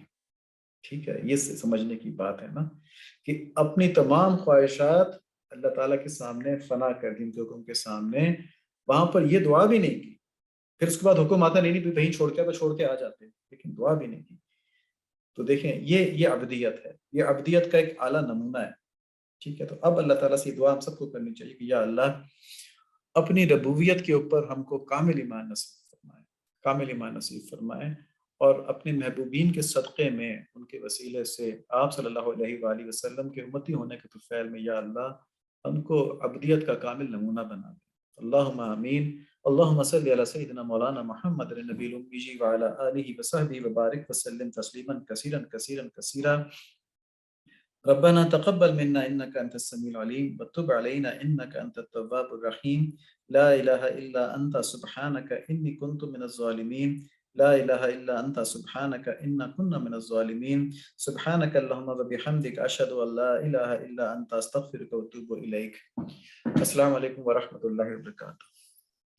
Speaker 1: ٹھیک ہے۔ یہ سمجھنے کی بات ہے نا کہ اپنی تمام خواہشات اللہ تعالیٰ کے سامنے فنا کر دی، ان کے حکم کے سامنے، وہاں پر یہ دعا بھی نہیں کی۔ پھر اس کے بعد حکم آتا نہیں تو کہیں چھوڑ کے تو چھوڑ کے آ جاتے، لیکن دعا بھی نہیں کی۔ تو دیکھیں یہ عبدیت ہے، یہ عبدیت کا ایک اعلیٰ نمونہ ہے، ٹھیک ہے۔ تو اب اللہ تعالیٰ سے یہ دعا ہم سب کو کرنی چاہیے کہ یا اللہ اپنی ربوبیت کے اوپر ہم کو کامل ایمان نصیب فرمائے، کامل ایمان نصیب فرمائے، اور اپنے محبوبین کے صدقے میں ان کے وسیلے سے آپ صلی اللہ علیہ وآلہ وسلم کے امتی ہونے کے طفیل میں یا اللہ ہم کو عبدیت کا کامل نمونہ بنا دیں۔ اللہم آمین۔ اللہم صلی علی سیدنا مولانا محمد النبی الامی وعلی آلہ وصحبہ وبارک وسلم تسلیما کثیرا کثیرا کثیرا۔ ربنا تقبل منا انك انت السميع العليم وتب علينا انك انت التواب الرحيم لا اله الا انت سبحانك اني كنت من الظالمين لا اله الا انت سبحانك انا كنا من الظالمين سبحانك اللهم وبحمدك اشهد ان لا اله الا انت استغفرك واتوب اليك۔ السلام علیکم ورحمۃ اللہ وبرکاتہ۔